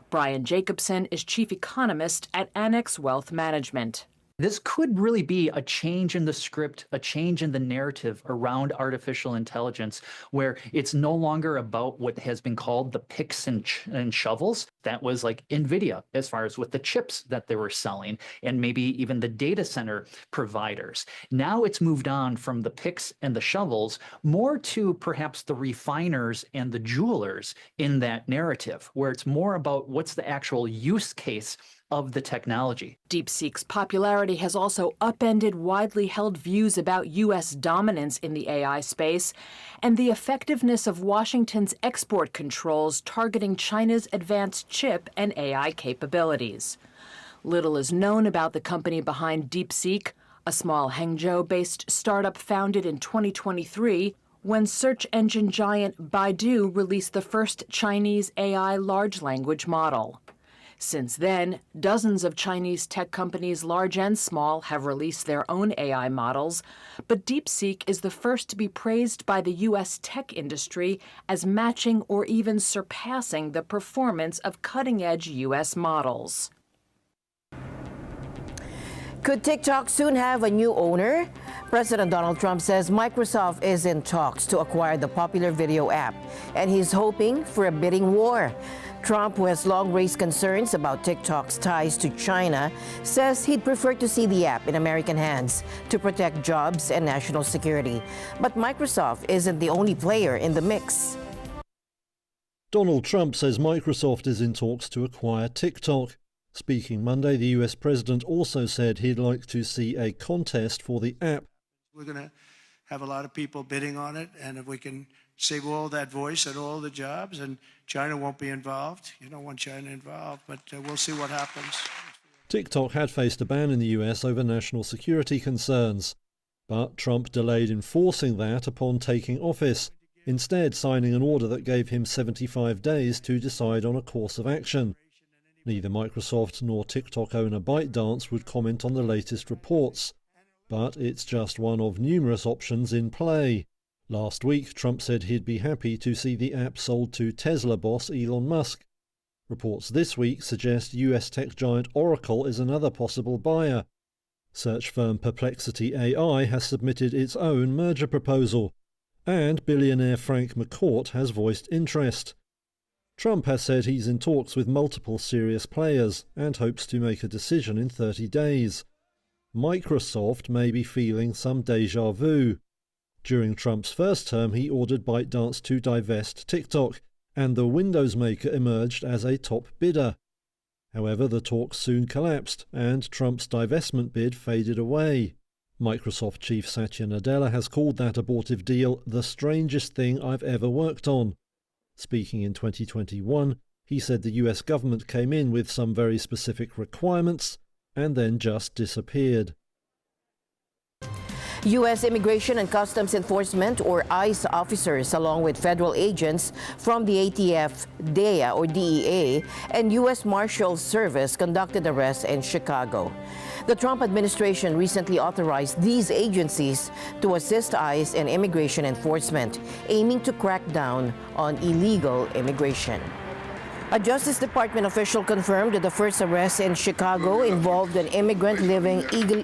Brian Jacobson is chief economist at Annex Wealth Management. This could really be a change in the script, a change in the narrative around artificial intelligence, where it's no longer about what has been called the picks and shovels. That was like NVIDIA, as far as with the chips that they were selling, and maybe even the data center providers. Now it's moved on from the picks and the shovels more to perhaps the refiners and the jewelers in that narrative, where it's more about what's the actual use case of the technology. DeepSeek's popularity has also upended widely held views about U.S. dominance in the AI space and the effectiveness of Washington's export controls targeting China's advanced chip and AI capabilities. Little is known about the company behind DeepSeek, a small Hangzhou-based startup founded in 2023 when search engine giant Baidu released the first Chinese AI large language model. Since then, dozens of Chinese tech companies, large and small, have released their own AI models, but DeepSeek is the first to be praised by the U.S. tech industry as matching or even surpassing the performance of cutting-edge U.S. models. Could TikTok soon have a new owner? President Donald Trump says Microsoft is in talks to acquire the popular video app, and he's hoping for a bidding war. Trump, who has long raised concerns about TikTok's ties to China, says he'd prefer to see the app in American hands to protect jobs and national security. But Microsoft isn't the only player in the mix. Donald Trump says Microsoft is in talks to acquire TikTok. Speaking Monday, the US president also said he'd like to see a contest for the app. We're going to have a lot of people bidding on it, and if we can save all that voice and all the jobs, and China won't be involved. You don't want China involved, but we'll see what happens. TikTok had faced a ban in the US over national security concerns, but Trump delayed enforcing that upon taking office, instead signing an order that gave him 75 days to decide on a course of action. Neither Microsoft nor TikTok owner ByteDance would comment on the latest reports, but it's just one of numerous options in play. Last week, Trump said he'd be happy to see the app sold to Tesla boss Elon Musk. Reports this week suggest US tech giant Oracle is another possible buyer. Search firm Perplexity AI has submitted its own merger proposal, and billionaire Frank McCourt has voiced interest. Trump has said he's in talks with multiple serious players and hopes to make a decision in 30 days. Microsoft may be feeling some déjà vu. During Trump's first term, he ordered ByteDance to divest TikTok, and the Windows maker emerged as a top bidder. However, the talks soon collapsed, and Trump's divestment bid faded away. Microsoft chief Satya Nadella has called that abortive deal the strangest thing I've ever worked on. Speaking in 2021, he said the US government came in with some very specific requirements and then just disappeared. U.S. Immigration and Customs Enforcement, or ICE officers, along with federal agents from the ATF, DEA, or DEA, and U.S. Marshals Service conducted arrests in Chicago. The Trump administration recently authorized these agencies to assist ICE in immigration enforcement, aiming to crack down on illegal immigration. A Justice Department official confirmed that the first arrest in Chicago involved an immigrant living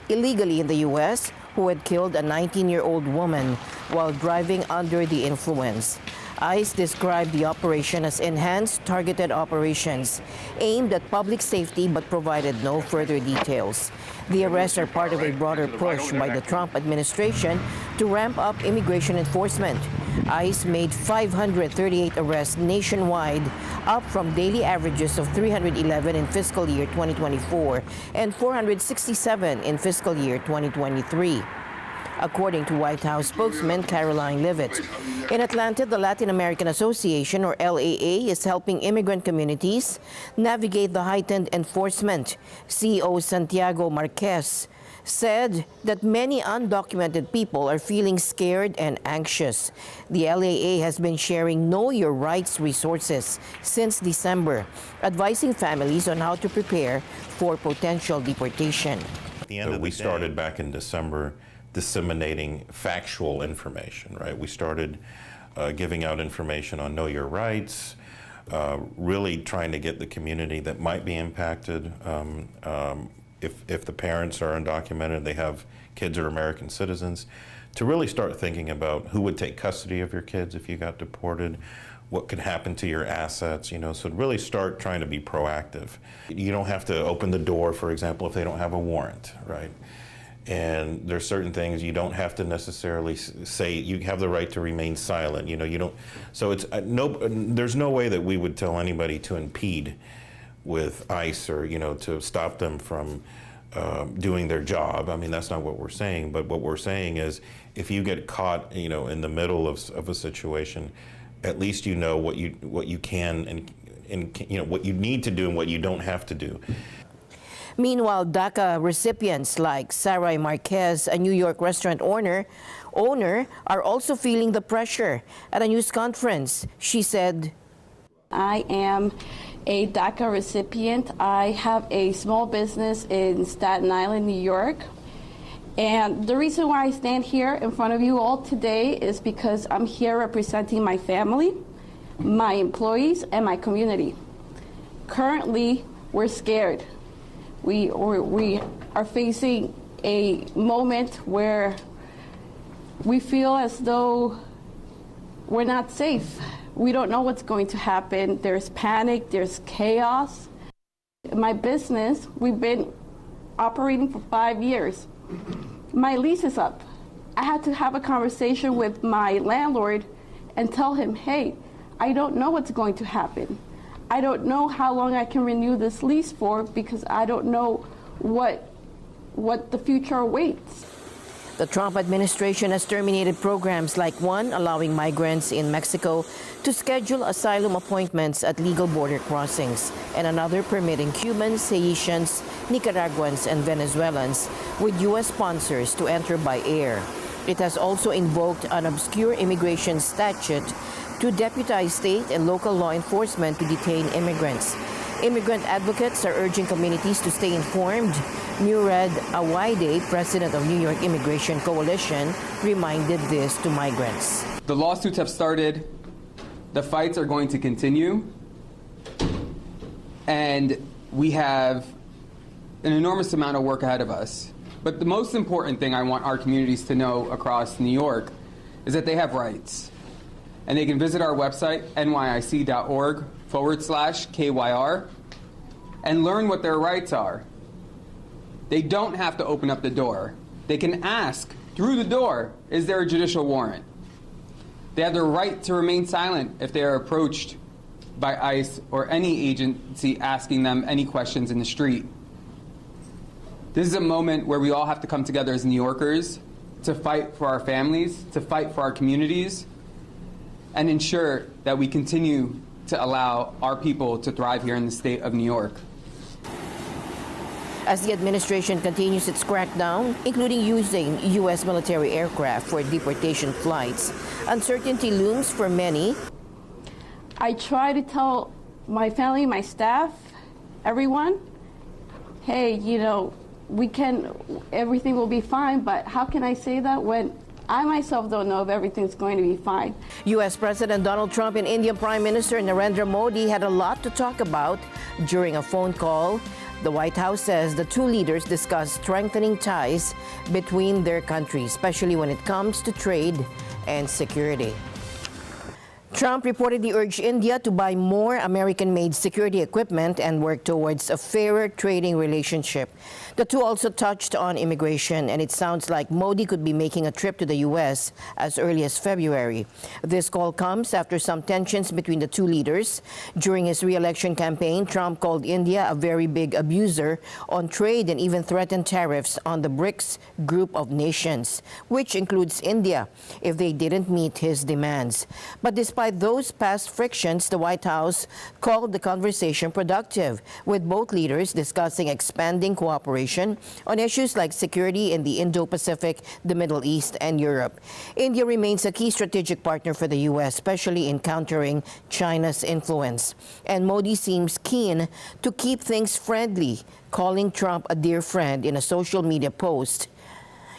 illegally in the U.S. who had killed a 19-year-old woman while driving under the influence. ICE described the operation as enhanced targeted operations aimed at public safety but provided no further details. The arrests are part of a broader push by the Trump administration to ramp up immigration enforcement. ICE made 538 arrests nationwide, up from daily averages of 311 in fiscal year 2024 and 467 in fiscal year 2023. According to White House spokesman Caroline Leavitt. In Atlanta, the Latin American Association, or LAA, is helping immigrant communities navigate the heightened enforcement. CEO Santiago Marquez said that many undocumented people are feeling scared and anxious. The LAA has been sharing Know Your Rights resources since December, advising families on how to prepare for potential deportation. We started back in December disseminating factual information, right? We started giving out information on Know Your Rights, really trying to get the community that might be impacted. If the parents are undocumented, they have kids or American citizens, to really start thinking about who would take custody of your kids if you got deported, what could happen to your assets, so really start trying to be proactive. You don't have to open the door, for example, if they don't have a warrant, right? And there's certain things you don't have to necessarily say. You have the right to remain silent. You don't. So it's there's no way that we would tell anybody to impede with ICE or to stop them from doing their job. I mean, that's not what we're saying. But what we're saying is, if you get caught, in the middle of a situation, at least you know what you can and what you need to do and what you don't have to do. Meanwhile, DACA recipients like Sarai Marquez, a New York restaurant owner, are also feeling the pressure. At a news conference, she said, I am a DACA recipient. I have a small business in Staten Island, New York. And the reason why I stand here in front of you all today is because I'm here representing my family, my employees, and my community. Currently, we're scared. We are facing a moment where we feel as though we're not safe. We don't know what's going to happen. There's panic, there's chaos. My business, we've been operating for 5 years. My lease is up. I had to have a conversation with my landlord and tell him, hey, I don't know what's going to happen. I don't know how long I can renew this lease for because I don't know what the future awaits. The Trump administration has terminated programs like one allowing migrants in Mexico to schedule asylum appointments at legal border crossings, and another permitting Cubans, Haitians, Nicaraguans, and Venezuelans with U.S. sponsors to enter by air. It has also invoked an obscure immigration statute to deputize state and local law enforcement to detain immigrants. Immigrant advocates are urging communities to stay informed. Murad Awaide, president of New York Immigration Coalition, reminded this to migrants. The lawsuits have started. The fights are going to continue. And we have an enormous amount of work ahead of us. But the most important thing I want our communities to know across New York is that they have rights. And they can visit our website, nyic.org/KYR, and learn what their rights are. They don't have to open up the door. They can ask through the door, is there a judicial warrant? They have the right to remain silent if they are approached by ICE or any agency asking them any questions in the street. This is a moment where we all have to come together as New Yorkers to fight for our families, to fight for our communities, and ensure that we continue to allow our people to thrive here in the state of New York. As the administration continues its crackdown, including using U.S. military aircraft for deportation flights, uncertainty looms for many. I try to tell my family, my staff, everyone, hey, everything will be fine, but how can I say that when I myself don't know if everything's going to be fine? U.S. President Donald Trump and Indian Prime Minister Narendra Modi had a lot to talk about during a phone call. The White House says the two leaders discussed strengthening ties between their countries, especially when it comes to trade and security. Trump reportedly urged India to buy more American-made security equipment and work towards a fairer trading relationship. The two also touched on immigration, and it sounds like Modi could be making a trip to the U.S. as early as February. This call comes after some tensions between the two leaders. During his re-election campaign, Trump called India a very big abuser on trade and even threatened tariffs on the BRICS group of nations, which includes India, if they didn't meet his demands. But despite Despite those past frictions, the White House called the conversation productive, with both leaders discussing expanding cooperation on issues like security in the Indo-Pacific, the Middle East, and Europe. India remains a key strategic partner for the U.S., especially in countering China's influence. And Modi seems keen to keep things friendly, calling Trump a dear friend in a social media post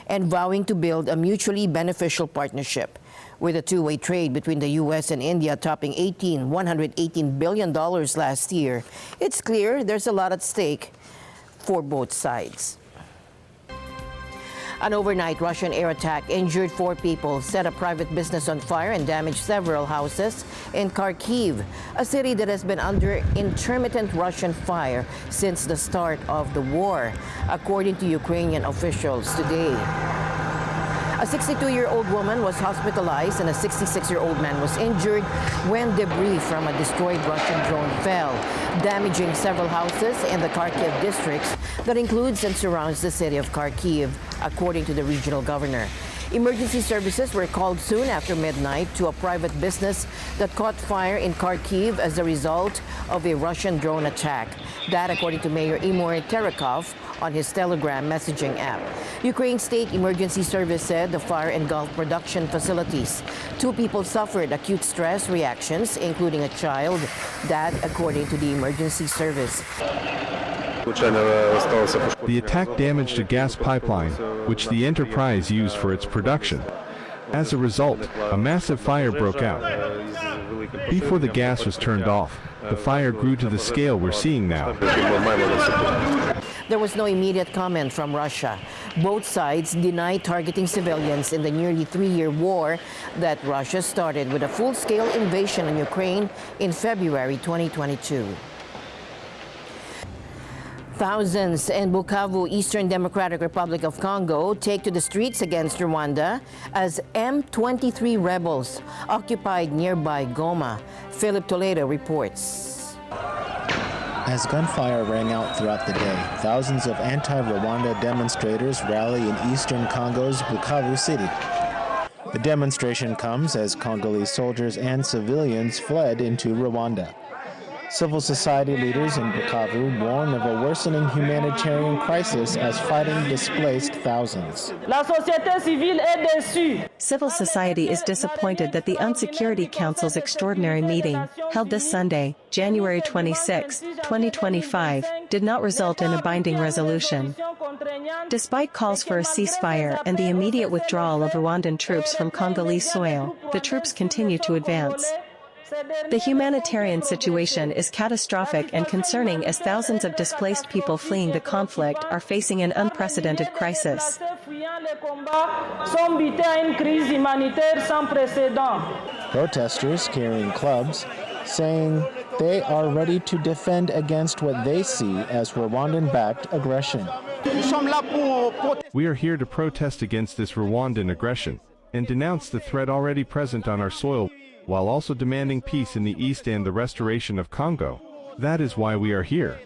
and vowing to build a mutually beneficial partnership. With a two-way trade between the U.S. and India topping $118 billion last year, it's clear there's a lot at stake for both sides. An overnight Russian air attack injured 4 people, set a private business on fire, and damaged several houses in Kharkiv, a city that has been under intermittent Russian fire since the start of the war, according to Ukrainian officials today. A 62-year-old woman was hospitalized and a 66-year-old man was injured when debris from a destroyed Russian drone fell, damaging several houses in the Kharkiv districts that includes and surrounds the city of Kharkiv, according to the regional governor. Emergency services were called soon after midnight to a private business that caught fire in Kharkiv as a result of a Russian drone attack. That, according to Mayor Imor Terekov on his Telegram messaging app. Ukraine State Emergency Service said the fire engulfed production facilities. 2 people suffered acute stress reactions, including a child. That, according to the emergency service. The attack damaged a gas pipeline, which the enterprise used for its production. As a result, a massive fire broke out. Before the gas was turned off, the fire grew to the scale we're seeing now. There was no immediate comment from Russia. Both sides deny targeting civilians in the nearly 3-year war that Russia started with a full-scale invasion on Ukraine in February 2022. Thousands in Bukavu, Eastern Democratic Republic of Congo, take to the streets against Rwanda as M23 rebels occupied nearby Goma. Philip Toledo reports. As gunfire rang out throughout the day, thousands of anti-Rwanda demonstrators rally in eastern Congo's Bukavu city. The demonstration comes as Congolese soldiers and civilians fled into Rwanda. Civil society leaders in Bukavu warn of a worsening humanitarian crisis as fighting displaced thousands. Civil society is disappointed that the Unsecurity Council's extraordinary meeting, held this Sunday, January 26, 2025, did not result in a binding resolution. Despite calls for a ceasefire and the immediate withdrawal of Rwandan troops from Congolese soil, the troops continue to advance. The humanitarian situation is catastrophic and concerning as thousands of displaced people fleeing the conflict are facing an unprecedented crisis. Protesters carrying clubs saying they are ready to defend against what they see as Rwandan-backed aggression. We are here to protest against this Rwandan aggression and denounce the threat already present on our soil, while also demanding peace in the East and the restoration of Congo. That is why we are here.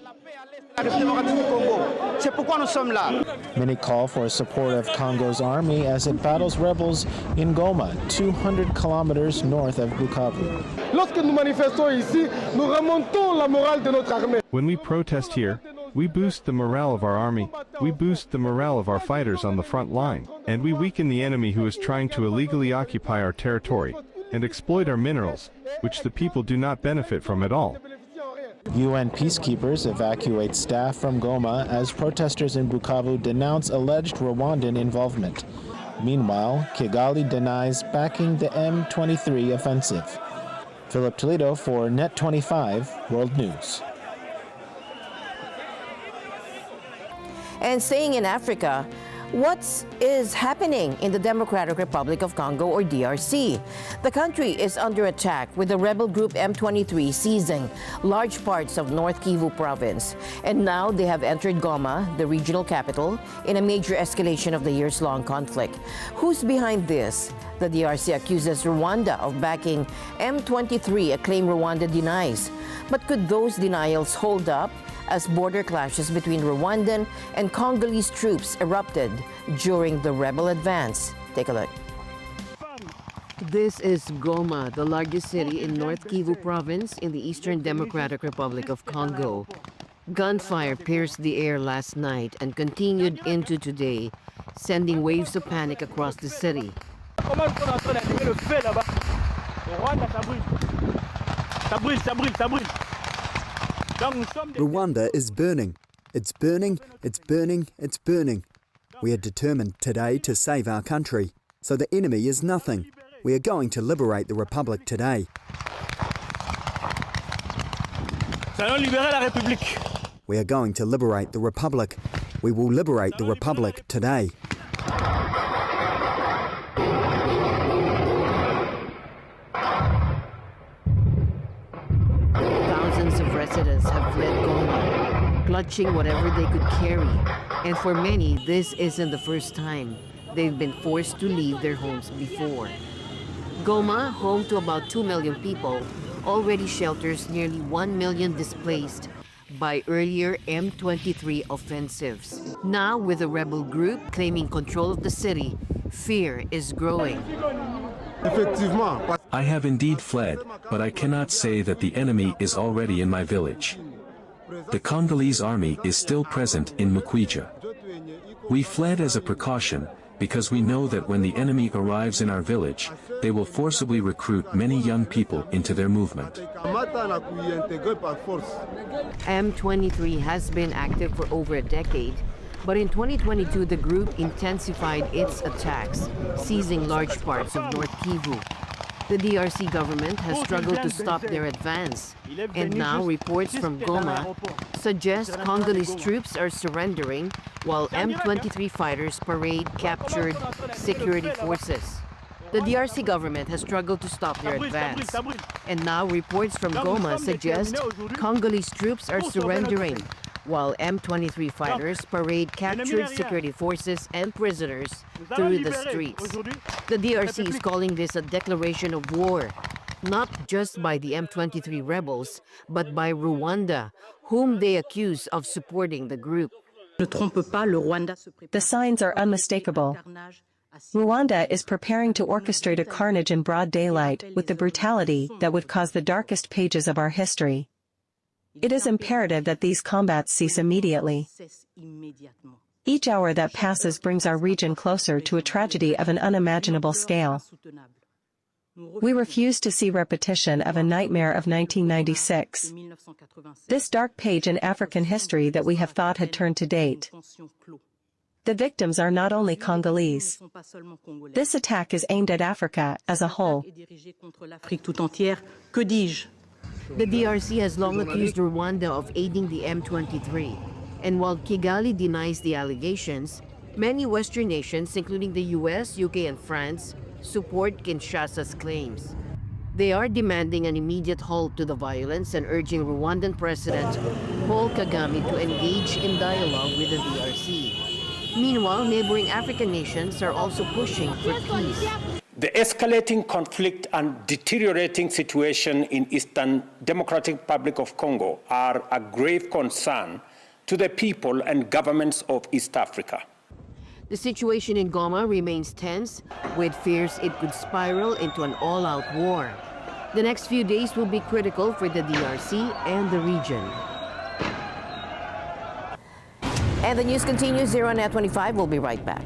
Many call for support of Congo's army as it battles rebels in Goma, 200 kilometers north of Bukavu. When we protest here, we boost the morale of our army, we boost the morale of our fighters on the front line, and we weaken the enemy who is trying to illegally occupy our territory and exploit our minerals, which the people do not benefit from at all. UN peacekeepers evacuate staff from Goma as protesters in Bukavu denounce alleged Rwandan involvement. Meanwhile, Kigali denies backing the M23 offensive. Philip Toledo for NET25 World News. And staying in Africa, what is happening in the Democratic Republic of Congo, or DRC? The country is under attack, with the rebel group M23 seizing large parts of North Kivu province. And now they have entered Goma, the regional capital, in a major escalation of the years-long conflict. Who's behind this? The DRC accuses Rwanda of backing M23, a claim Rwanda denies. But could those denials hold up as border clashes between Rwandan and Congolese troops erupted during the rebel advance? Take a look. This is Goma, the largest city in North Kivu province in the Eastern Democratic Republic of Congo. Gunfire pierced the air last night and continued into today, sending waves of panic across the city. Rwanda is burning. It's burning, it's burning, it's burning. We are determined today to save our country. So the enemy is nothing. We are going to liberate the Republic today. We are going to liberate the Republic. We will liberate the Republic today. Thousands of residents have fled Goma, clutching whatever they could carry. And for many, this isn't the first time they've been forced to leave their homes before. Goma, home to about 2 million people, already shelters nearly 1 million displaced by earlier M23 offensives. Now, with a rebel group claiming control of the city, fear is growing. I have indeed fled, but I cannot say that the enemy is already in my village. The Congolese army is still present in Mukwija. We fled as a precaution, because we know that when the enemy arrives in our village, they will forcibly recruit many young people into their movement. M23 has been active for over a decade, but in 2022 the group intensified its attacks, seizing large parts of North Kivu. The DRC government has struggled to stop their advance, and now reports from Goma suggest Congolese troops are surrendering while M23 fighters parade captured security forces. The DRC government has struggled to stop their advance, and now reports from Goma suggest Congolese troops are surrendering while M23 fighters parade captured security forces and prisoners through the streets. The DRC is calling this a declaration of war, not just by the M23 rebels, but by Rwanda, whom they accuse of supporting the group. The signs are unmistakable. Rwanda is preparing to orchestrate a carnage in broad daylight with the brutality that would cause the darkest pages of our history. It is imperative that these combats cease immediately. Each hour that passes brings our region closer to a tragedy of an unimaginable scale. We refuse to see repetition of a nightmare of 1996. This dark page in African history that we have thought had turned to date. The victims are not only Congolese. This attack is aimed at Africa as a whole. The DRC has long accused Rwanda of aiding the M23, and while Kigali denies the allegations, many Western nations, including the US, UK, and France, support Kinshasa's claims. They are demanding an immediate halt to the violence and urging Rwandan President Paul Kagame to engage in dialogue with the DRC. Meanwhile, neighboring African nations are also pushing for peace. The escalating conflict and deteriorating situation in Eastern Democratic Republic of Congo are a grave concern to the people and governments of East Africa. The situation in Goma remains tense, with fears it could spiral into an all-out war. The next few days will be critical for the DRC and the region. And the news continues here on NET25. We'll be right back.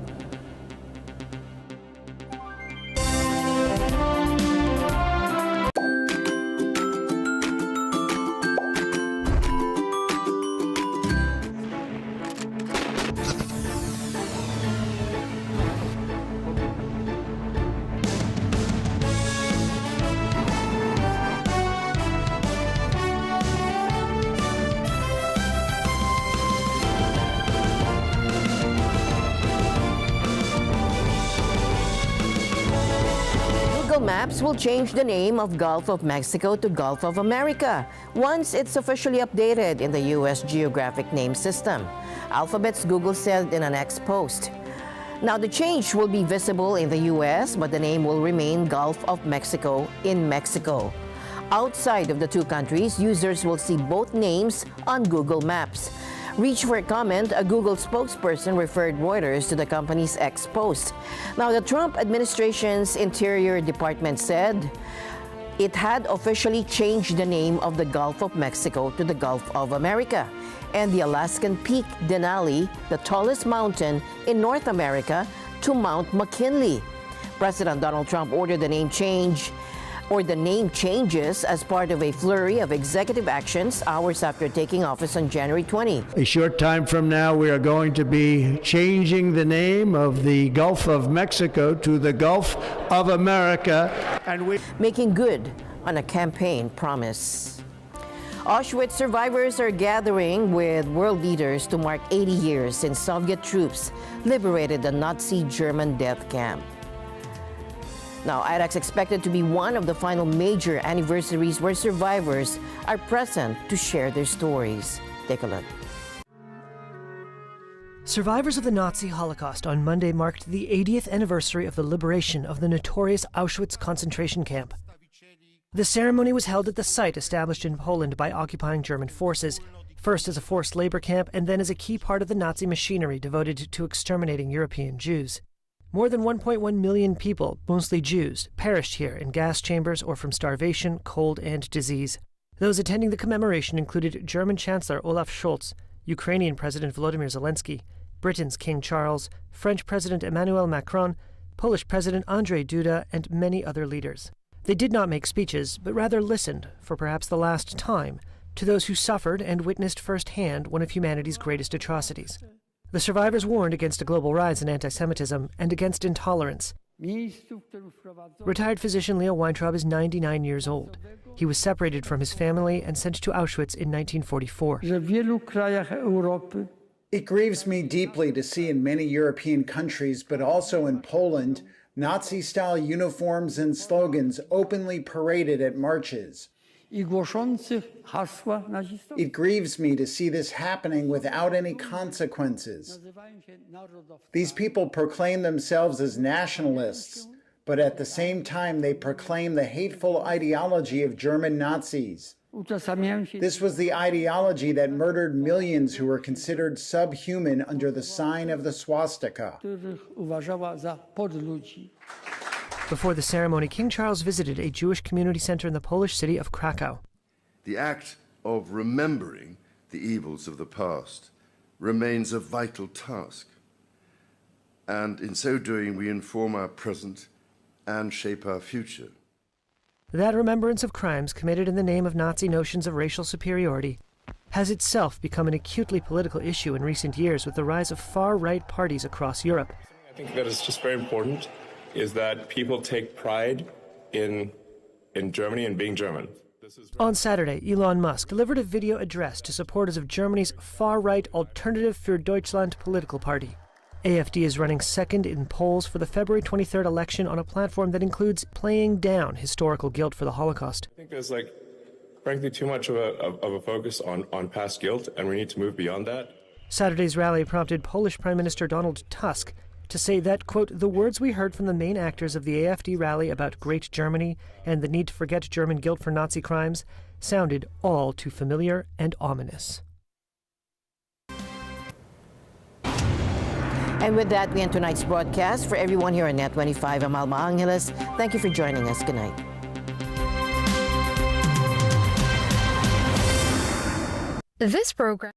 Maps will change the name of Gulf of Mexico to Gulf of America once it's officially updated in the U.S. geographic name system. Alphabet's Google said in an X post. Now, the change will be visible in the U.S., but the name will remain Gulf of Mexico in Mexico. Outside of the two countries, users will see both names on Google Maps. reached for a comment, a Google spokesperson referred Reuters to the company's X post. Now, the Trump administration's Interior Department said it had officially changed the name of the Gulf of Mexico to the Gulf of America, and the Alaskan Peak Denali, the tallest mountain in North America, to Mount McKinley. President Donald Trump ordered the name changes as part of a flurry of executive actions hours after taking office on January 20. A short time from now, we are going to be changing the name of the Gulf of Mexico to the Gulf of America, and making good on a campaign promise. Auschwitz survivors are gathering with world leaders to mark 80 years since Soviet troops liberated the Nazi German death camp. Now, IRAC's expected to be one of the final major anniversaries where survivors are present to share their stories. Take a look. Survivors of the Nazi Holocaust on Monday marked the 80th anniversary of the liberation of the notorious Auschwitz concentration camp. The ceremony was held at the site established in Poland by occupying German forces, first as a forced labor camp and then as a key part of the Nazi machinery devoted to exterminating European Jews. More than 1.1 million people, mostly Jews, perished here in gas chambers or from starvation, cold, and disease. Those attending the commemoration included German Chancellor Olaf Scholz, Ukrainian President Volodymyr Zelensky, Britain's King Charles, French President Emmanuel Macron, Polish President Andrzej Duda, and many other leaders. They did not make speeches, but rather listened, for perhaps the last time, to those who suffered and witnessed firsthand one of humanity's greatest atrocities. The survivors warned against a global rise in anti-Semitism and against intolerance. Retired physician Leo Weintraub is 99 years old. He was separated from his family and sent to Auschwitz in 1944. It grieves me deeply to see in many European countries, but also in Poland, Nazi-style uniforms and slogans openly paraded at marches. It grieves me to see this happening without any consequences. These people proclaim themselves as nationalists, but at the same time they proclaim the hateful ideology of German Nazis. This was the ideology that murdered millions who were considered subhuman under the sign of the swastika. Before the ceremony, King Charles visited a Jewish community center in the Polish city of Krakow. The act of remembering the evils of the past remains a vital task. And in so doing, we inform our present and shape our future. That remembrance of crimes committed in the name of Nazi notions of racial superiority has itself become an acutely political issue in recent years with the rise of far-right parties across Europe. I think that is just very important, is that people take pride in Germany and being German. On Saturday, Elon Musk delivered a video address to supporters of Germany's far-right Alternative für Deutschland political party. AfD is running second in polls for the February 23rd election on a platform that includes playing down historical guilt for the Holocaust. I think there's frankly too much of a focus on past guilt, and we need to move beyond that. Saturday's rally prompted Polish Prime Minister Donald Tusk to say that, quote, the words we heard from the main actors of the AfD rally about Great Germany and the need to forget German guilt for Nazi crimes sounded all too familiar and ominous. And with that, we end tonight's broadcast. For everyone here on NET25, I'm Alma Angeles. Thank you for joining us. Good night. This program